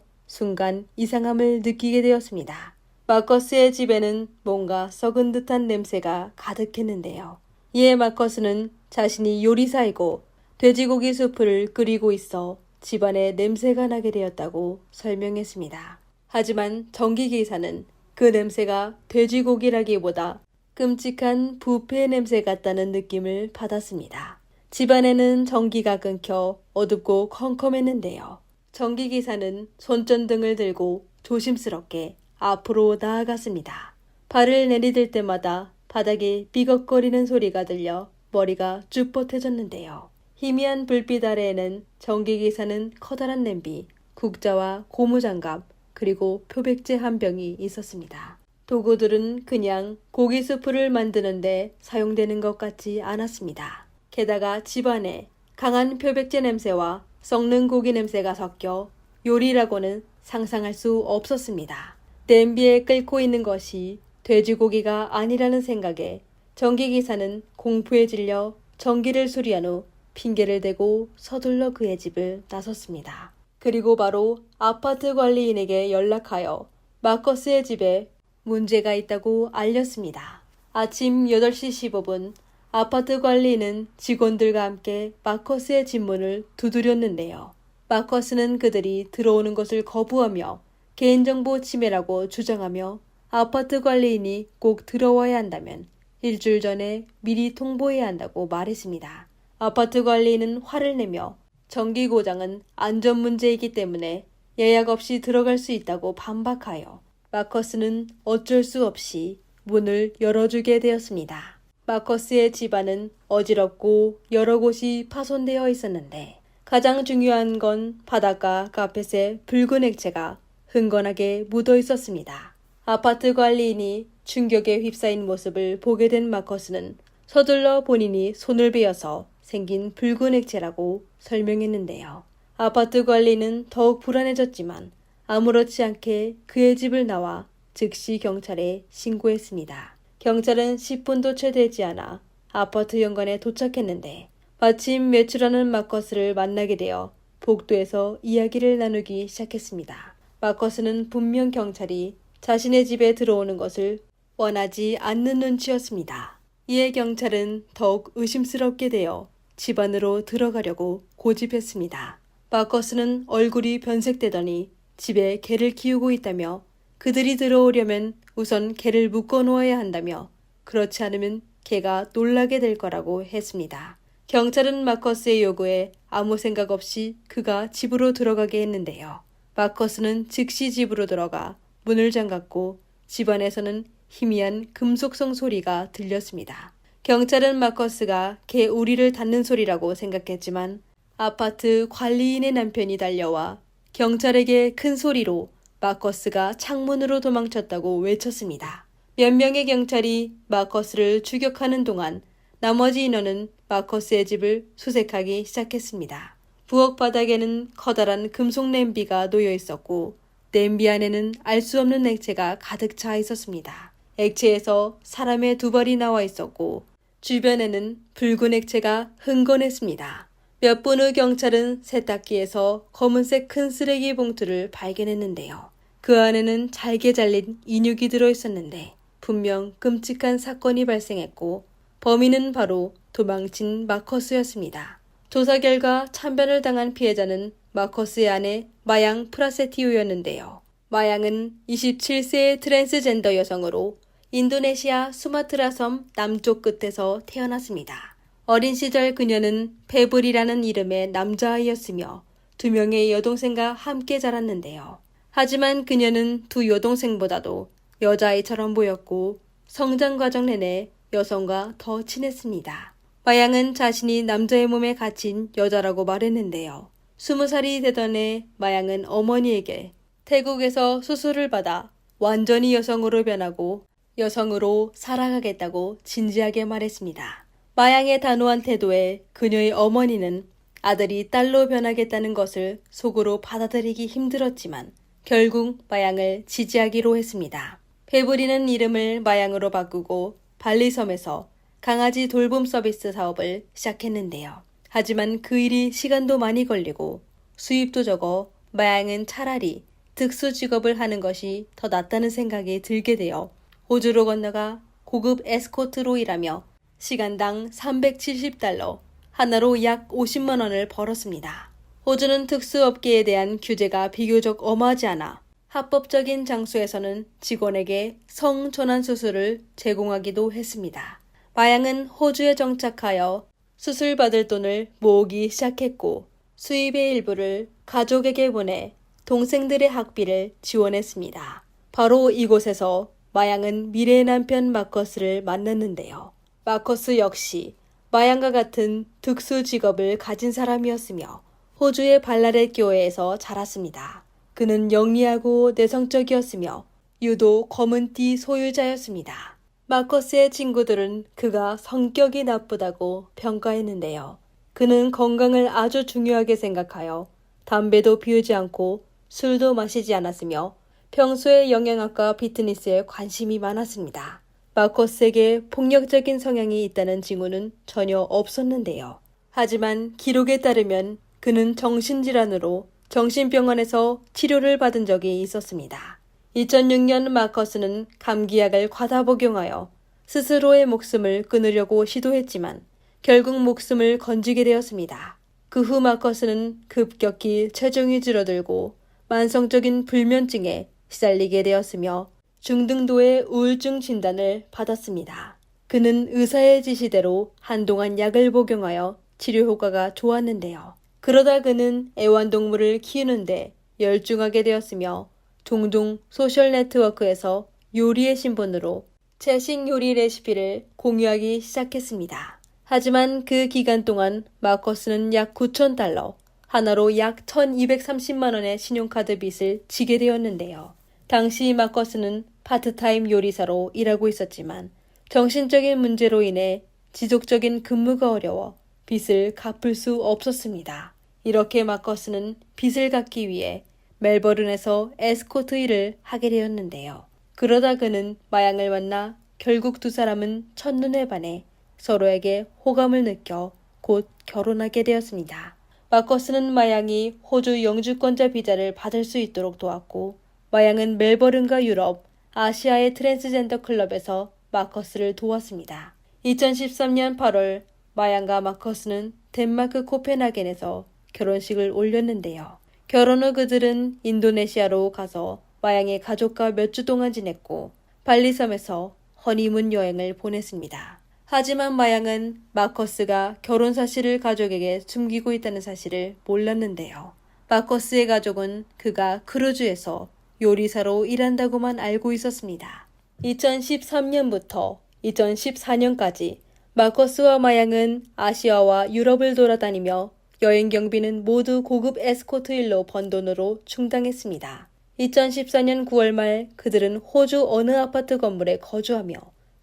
Speaker 2: 순간 이상함을 느끼게 되었습니다. 마커스의 집에는 뭔가 썩은 듯한 냄새가 가득했는데요. 이에 마커스는 자신이 요리사이고 돼지고기 수프를 끓이고 있어 집안에 냄새가 나게 되었다고 설명했습니다. 하지만 정기기사는 그 냄새가 돼지고기라기보다 끔찍한 부패 냄새 같다는 느낌을 받았습니다. 집안에는 전기가 끊겨 어둡고 컴컴했는데요. 전기기사는 손전등을 들고 조심스럽게 앞으로 나아갔습니다. 발을 내디딜 때마다 바닥에 삐걱거리는 소리가 들려 머리가 쭈뼛해졌는데요. 희미한 불빛 아래에는 전기기사는 커다란 냄비, 국자와 고무장갑, 그리고 표백제 한 병이 있었습니다. 도구들은 그냥 고기 수프를 만드는데 사용되는 것 같지 않았습니다. 게다가 집안에 강한 표백제 냄새와 썩는 고기 냄새가 섞여 요리라고는 상상할 수 없었습니다. 냄비에 끓고 있는 것이 돼지고기가 아니라는 생각에 전기기사는 공포에 질려 전기를 수리한 후 핑계를 대고 서둘러 그의 집을 나섰습니다. 그리고 바로 아파트 관리인에게 연락하여 마커스의 집에 문제가 있다고 알렸습니다. 아침 8시 15분 아파트 관리인은 직원들과 함께 마커스의 집 문을 두드렸는데요. 마커스는 그들이 들어오는 것을 거부하며 개인정보 침해라고 주장하며 아파트 관리인이 꼭 들어와야 한다면 일주일 전에 미리 통보해야 한다고 말했습니다. 아파트 관리인은 화를 내며 전기 고장은 안전 문제이기 때문에 예약 없이 들어갈 수 있다고 반박하여 마커스는 어쩔 수 없이 문을 열어주게 되었습니다. 마커스의 집안은 어지럽고 여러 곳이 파손되어 있었는데 가장 중요한 건 바닥과 카펫에 붉은 액체가 흥건하게 묻어 있었습니다. 아파트 관리인이 충격에 휩싸인 모습을 보게 된 마커스는 서둘러 본인이 손을 베어서 생긴 붉은 액체라고 설명했는데요. 아파트 관리는 더욱 불안해졌지만 아무렇지 않게 그의 집을 나와 즉시 경찰에 신고했습니다. 경찰은 10분도 채 되지 않아 아파트 현관에 도착했는데 마침 외출하는 마커스를 만나게 되어 복도에서 이야기를 나누기 시작했습니다. 마커스는 분명 경찰이 자신의 집에 들어오는 것을 원하지 않는 눈치였습니다. 이에 경찰은 더욱 의심스럽게 되어 집 안으로 들어가려고 고집했습니다. 마커스는 얼굴이 변색되더니 집에 개를 키우고 있다며 그들이 들어오려면 우선 개를 묶어 놓아야 한다며 그렇지 않으면 개가 놀라게 될 거라고 했습니다. 경찰은 마커스의 요구에 아무 생각 없이 그가 집으로 들어가게 했는데요. 마커스는 즉시 집으로 들어가 문을 잠갔고 집안에서는 희미한 금속성 소리가 들렸습니다. 경찰은 마커스가 개 우리를 닫는 소리라고 생각했지만 아파트 관리인의 남편이 달려와 경찰에게 큰 소리로 마커스가 창문으로 도망쳤다고 외쳤습니다. 몇 명의 경찰이 마커스를 추격하는 동안 나머지 인원은 마커스의 집을 수색하기 시작했습니다. 부엌 바닥에는 커다란 금속 냄비가 놓여 있었고 냄비 안에는 알 수 없는 액체가 가득 차 있었습니다. 액체에서 사람의 두 발이 나와 있었고 주변에는 붉은 액체가 흥건했습니다. 몇 분 후 경찰은 세탁기에서 검은색 큰 쓰레기 봉투를 발견했는데요. 그 안에는 잘게 잘린 인육이 들어있었는데 분명 끔찍한 사건이 발생했고 범인은 바로 도망친 마커스였습니다. 조사 결과 참변을 당한 피해자는 마커스의 아내 마양 프라세티우였는데요. 마양은 27세의 트랜스젠더 여성으로 인도네시아 수마트라 섬 남쪽 끝에서 태어났습니다. 어린 시절 그녀는 페블이라는 이름의 남자아이였으며 2명의 여동생과 함께 자랐는데요. 하지만 그녀는 두 여동생보다도 여자아이처럼 보였고 성장 과정 내내 여성과 더 친했습니다. 마양은 자신이 남자의 몸에 갇힌 여자라고 말했는데요. 20살이 되던 해 마양은 어머니에게 태국에서 수술을 받아 완전히 여성으로 변하고 여성으로 살아가겠다고 진지하게 말했습니다. 마양의 단호한 태도에 그녀의 어머니는 아들이 딸로 변하겠다는 것을 속으로 받아들이기 힘들었지만 결국 마양을 지지하기로 했습니다. 페브리는 이름을 마양으로 바꾸고 발리섬에서 강아지 돌봄 서비스 사업을 시작했는데요. 하지만 그 일이 시간도 많이 걸리고 수입도 적어 마양은 차라리 특수 직업을 하는 것이 더 낫다는 생각이 들게 되어 호주로 건너가 고급 에스코트로 일하며 시간당 370달러, 하나로 약 50만 원을 벌었습니다. 호주는 특수업계에 대한 규제가 비교적 엄하지 않아 합법적인 장소에서는 직원에게 성전환 수술을 제공하기도 했습니다. 마양은 호주에 정착하여 수술 받을 돈을 모으기 시작했고 수입의 일부를 가족에게 보내 동생들의 학비를 지원했습니다. 바로 이곳에서 마양은 미래의 남편 마커스를 만났는데요. 마커스 역시 마양과 같은 특수 직업을 가진 사람이었으며 호주의 발라렛 교회에서 자랐습니다. 그는 영리하고 내성적이었으며 유도 검은띠 소유자였습니다. 마커스의 친구들은 그가 성격이 나쁘다고 평가했는데요. 그는 건강을 아주 중요하게 생각하여 담배도 피우지 않고 술도 마시지 않았으며 평소에 영양학과 피트니스에 관심이 많았습니다. 마커스에게 폭력적인 성향이 있다는 징후는 전혀 없었는데요. 하지만 기록에 따르면 그는 정신질환으로 정신병원에서 치료를 받은 적이 있었습니다. 2006년 마커스는 감기약을 과다 복용하여 스스로의 목숨을 끊으려고 시도했지만 결국 목숨을 건지게 되었습니다. 그 후 마커스는 급격히 체중이 줄어들고 만성적인 불면증에 시달리게 되었으며 중등도의 우울증 진단을 받았습니다. 그는 의사의 지시대로 한동안 약을 복용하여 치료 효과가 좋았는데요. 그러다 그는 애완동물을 키우는데 열중하게 되었으며 종종 소셜 네트워크에서 요리의 신분으로 최신 요리 레시피를 공유하기 시작했습니다. 하지만 그 기간 동안 마커스는 약 9,000달러, 하나로 약 1,230만 원의 신용카드 빚을 지게 되었는데요. 당시 마커스는 파트타임 요리사로 일하고 있었지만 정신적인 문제로 인해 지속적인 근무가 어려워 빚을 갚을 수 없었습니다. 이렇게 마커스는 빚을 갚기 위해 멜버른에서 에스코트 일을 하게 되었는데요. 그러다 그는 마양을 만나 결국 두 사람은 첫눈에 반해 서로에게 호감을 느껴 곧 결혼하게 되었습니다. 마커스는 마양이 호주 영주권자 비자를 받을 수 있도록 도왔고 마양은 멜버른과 유럽, 아시아의 트랜스젠더 클럽에서 마커스를 도왔습니다. 2013년 8월 마양과 마커스는 덴마크 코펜하겐에서 결혼식을 올렸는데요. 결혼 후 그들은 인도네시아로 가서 마양의 가족과 몇 주 동안 지냈고 발리섬에서 허니문 여행을 보냈습니다. 하지만 마양은 마커스가 결혼 사실을 가족에게 숨기고 있다는 사실을 몰랐는데요. 마커스의 가족은 그가 크루즈에서 요리사로 일한다고만 알고 있었습니다. 2013년부터 2014년까지 마커스와 마양은 아시아와 유럽을 돌아다니며 여행 경비는 모두 고급 에스코트 일로 번 돈으로 충당했습니다. 2014년 9월 말 그들은 호주 어느 아파트 건물에 거주하며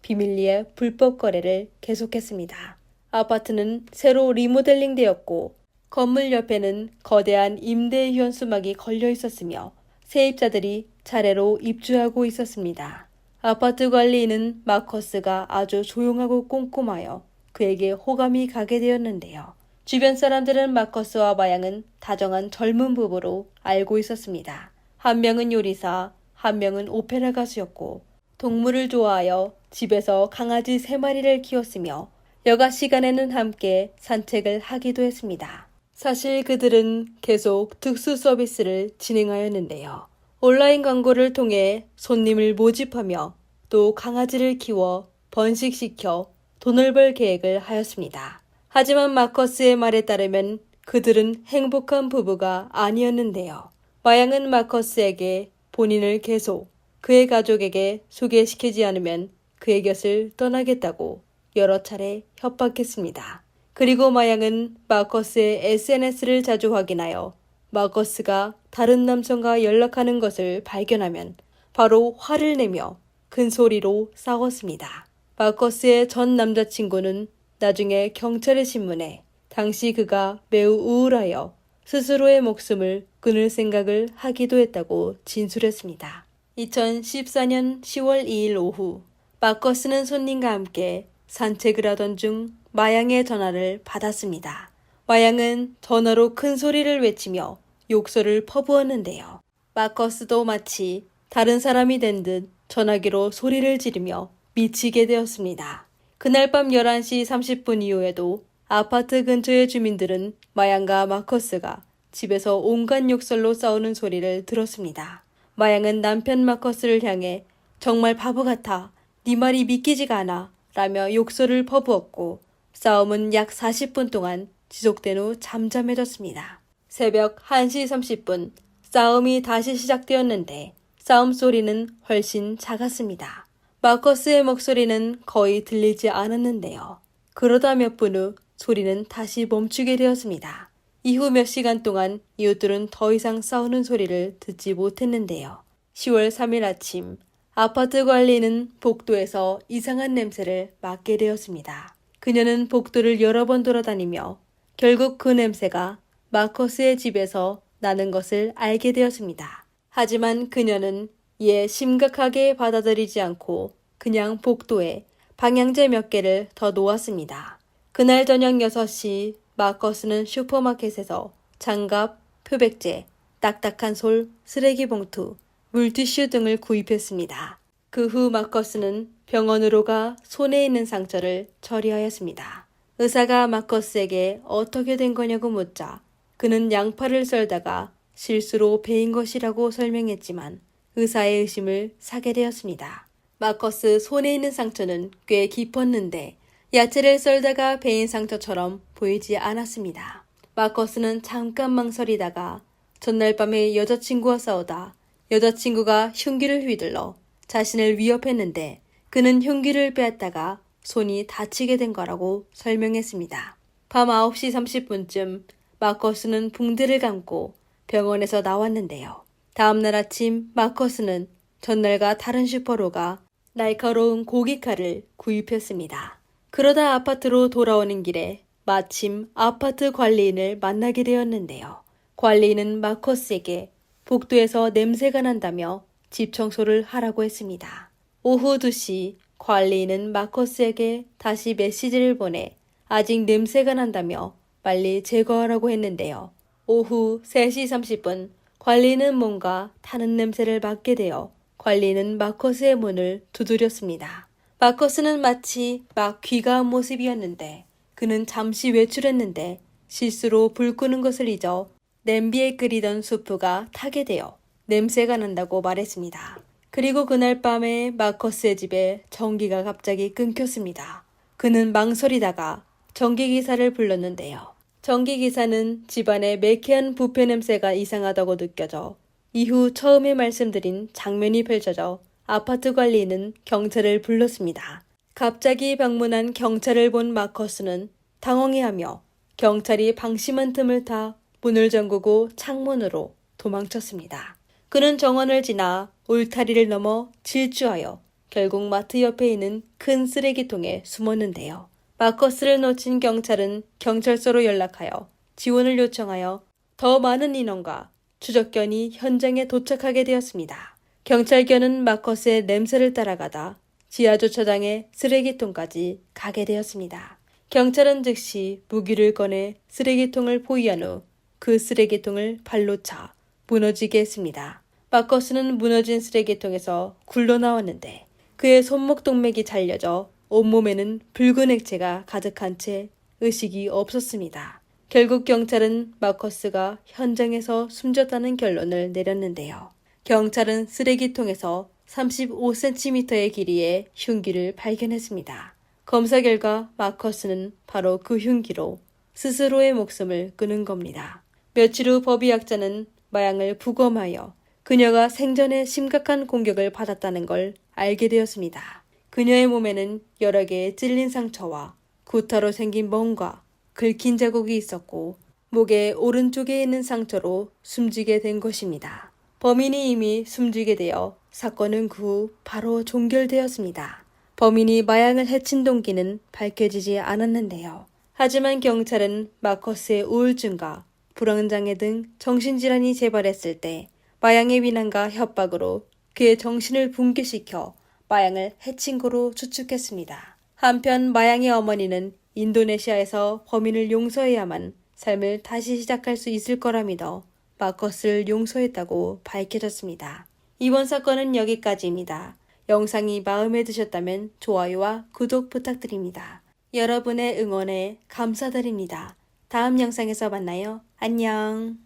Speaker 2: 비밀리에 불법 거래를 계속했습니다. 아파트는 새로 리모델링 되었고 건물 옆에는 거대한 임대 현수막이 걸려 있었으며 세입자들이 차례로 입주하고 있었습니다. 아파트 관리인은 마커스가 아주 조용하고 꼼꼼하여 그에게 호감이 가게 되었는데요. 주변 사람들은 마커스와 마양은 다정한 젊은 부부로 알고 있었습니다. 한 명은 요리사, 한 명은 오페라 가수였고 동물을 좋아하여 집에서 강아지 3마리를 키웠으며 여가 시간에는 함께 산책을 하기도 했습니다. 사실 그들은 계속 특수 서비스를 진행하였는데요. 온라인 광고를 통해 손님을 모집하며 또 강아지를 키워 번식시켜 돈을 벌 계획을 하였습니다. 하지만 마커스의 말에 따르면 그들은 행복한 부부가 아니었는데요. 마양은 마커스에게 본인을 계속 그의 가족에게 소개시키지 않으면 그의 곁을 떠나겠다고 여러 차례 협박했습니다. 그리고 마양은 마커스의 SNS를 자주 확인하여 마커스가 다른 남성과 연락하는 것을 발견하면 바로 화를 내며 큰 소리로 싸웠습니다. 마커스의 전 남자친구는 나중에 경찰에 신문해 당시 그가 매우 우울하여 스스로의 목숨을 끊을 생각을 하기도 했다고 진술했습니다. 2014년 10월 2일 오후 마커스는 손님과 함께 산책을 하던 중 마양의 전화를 받았습니다. 마양은 전화로 큰 소리를 외치며 욕설을 퍼부었는데요. 마커스도 마치 다른 사람이 된 듯 전화기로 소리를 지르며 미치게 되었습니다. 그날 밤 11시 30분 이후에도 아파트 근처의 주민들은 마양과 마커스가 집에서 온갖 욕설로 싸우는 소리를 들었습니다. 마양은 남편 마커스를 향해 정말 바보 같아, 네 말이 믿기지가 않아 라며 욕설을 퍼부었고 싸움은 약 40분 동안 지속된 후 잠잠해졌습니다. 새벽 1시 30분 싸움이 다시 시작되었는데 싸움 소리는 훨씬 작았습니다. 마커스의 목소리는 거의 들리지 않았는데요. 그러다 몇 분 후 소리는 다시 멈추게 되었습니다. 이후 몇 시간 동안 이웃들은 더 이상 싸우는 소리를 듣지 못했는데요. 10월 3일 아침 아파트 관리는 복도에서 이상한 냄새를 맡게 되었습니다. 그녀는 복도를 여러 번 돌아다니며 결국 그 냄새가 마커스의 집에서 나는 것을 알게 되었습니다. 하지만 그녀는 이에 심각하게 받아들이지 않고 그냥 복도에 방향제 몇 개를 더 놓았습니다. 그날 저녁 6시 마커스는 슈퍼마켓에서 장갑, 표백제, 딱딱한 솔, 쓰레기 봉투, 물티슈 등을 구입했습니다. 그 후 마커스는 병원으로 가 손에 있는 상처를 처리하였습니다. 의사가 마커스에게 어떻게 된 거냐고 묻자 그는 양파를 썰다가 실수로 베인 것이라고 설명했지만 의사의 의심을 사게 되었습니다. 마커스 손에 있는 상처는 꽤 깊었는데 야채를 썰다가 베인 상처처럼 보이지 않았습니다. 마커스는 잠깐 망설이다가 전날 밤에 여자친구와 싸우다 여자친구가 흉기를 휘둘러 자신을 위협했는데 그는 흉기를 빼앗다가 손이 다치게 된 거라고 설명했습니다. 밤 9시 30분쯤 마커스는 붕대를 감고 병원에서 나왔는데요. 다음날 아침 마커스는 전날과 다른 슈퍼로 가 날카로운 고기칼을 구입했습니다. 그러다 아파트로 돌아오는 길에 마침 아파트 관리인을 만나게 되었는데요. 관리인은 마커스에게 복도에서 냄새가 난다며 집 청소를 하라고 했습니다. 오후 2시 관리인은 마커스에게 다시 메시지를 보내 아직 냄새가 난다며 빨리 제거하라고 했는데요. 오후 3시 30분 관리인은 뭔가 타는 냄새를 맡게 되어 관리인은 마커스의 문을 두드렸습니다. 마커스는 마치 막 귀가한 모습이었는데 그는 잠시 외출했는데 실수로 불 끄는 것을 잊어 냄비에 끓이던 수프가 타게 되어 냄새가 난다고 말했습니다. 그리고 그날 밤에 마커스의 집에 전기가 갑자기 끊겼습니다. 그는 망설이다가 전기기사를 불렀는데요. 전기기사는 집안에 매캐한 부패 냄새가 이상하다고 느껴져 이후 처음에 말씀드린 장면이 펼쳐져 아파트 관리인은 경찰을 불렀습니다. 갑자기 방문한 경찰을 본 마커스는 당황해하며 경찰이 방심한 틈을 타 문을 잠그고 창문으로 도망쳤습니다. 그는 정원을 지나 울타리를 넘어 질주하여 결국 마트 옆에 있는 큰 쓰레기통에 숨었는데요. 마커스를 놓친 경찰은 경찰서로 연락하여 지원을 요청하여 더 많은 인원과 추적견이 현장에 도착하게 되었습니다. 경찰견은 마커스의 냄새를 따라가다 지하주차장의 쓰레기통까지 가게 되었습니다. 경찰은 즉시 무기를 꺼내 쓰레기통을 포위한 후 그 쓰레기통을 발로 차 무너지게 했습니다. 마커스는 무너진 쓰레기통에서 굴러 나왔는데 그의 손목 동맥이 잘려져 온몸에는 붉은 액체가 가득한 채 의식이 없었습니다. 결국 경찰은 마커스가 현장에서 숨졌다는 결론을 내렸는데요. 경찰은 쓰레기통에서 35cm의 길이의 흉기를 발견했습니다. 검사 결과 마커스는 바로 그 흉기로 스스로의 목숨을 끊은 겁니다. 며칠 후 법의학자는 마양을 부검하여 그녀가 생전에 심각한 공격을 받았다는 걸 알게 되었습니다. 그녀의 몸에는 여러 개의 찔린 상처와 구타로 생긴 멍과 긁힌 자국이 있었고 목의 오른쪽에 있는 상처로 숨지게 된 것입니다. 범인이 이미 숨지게 되어 사건은 그 후 바로 종결되었습니다. 범인이 마양을 해친 동기는 밝혀지지 않았는데요. 하지만 경찰은 마커스의 우울증과 불안장애 등 정신질환이 재발했을 때 마양의 비난과 협박으로 그의 정신을 붕괴시켜 마양을 해친 거로 추측했습니다. 한편 마양의 어머니는 인도네시아에서 범인을 용서해야만 삶을 다시 시작할 수 있을 거라 믿어 마커스를 용서했다고 밝혀졌습니다. 이번 사건은 여기까지입니다. 영상이 마음에 드셨다면 좋아요와 구독 부탁드립니다. 여러분의 응원에 감사드립니다. 다음 영상에서 만나요. 안녕.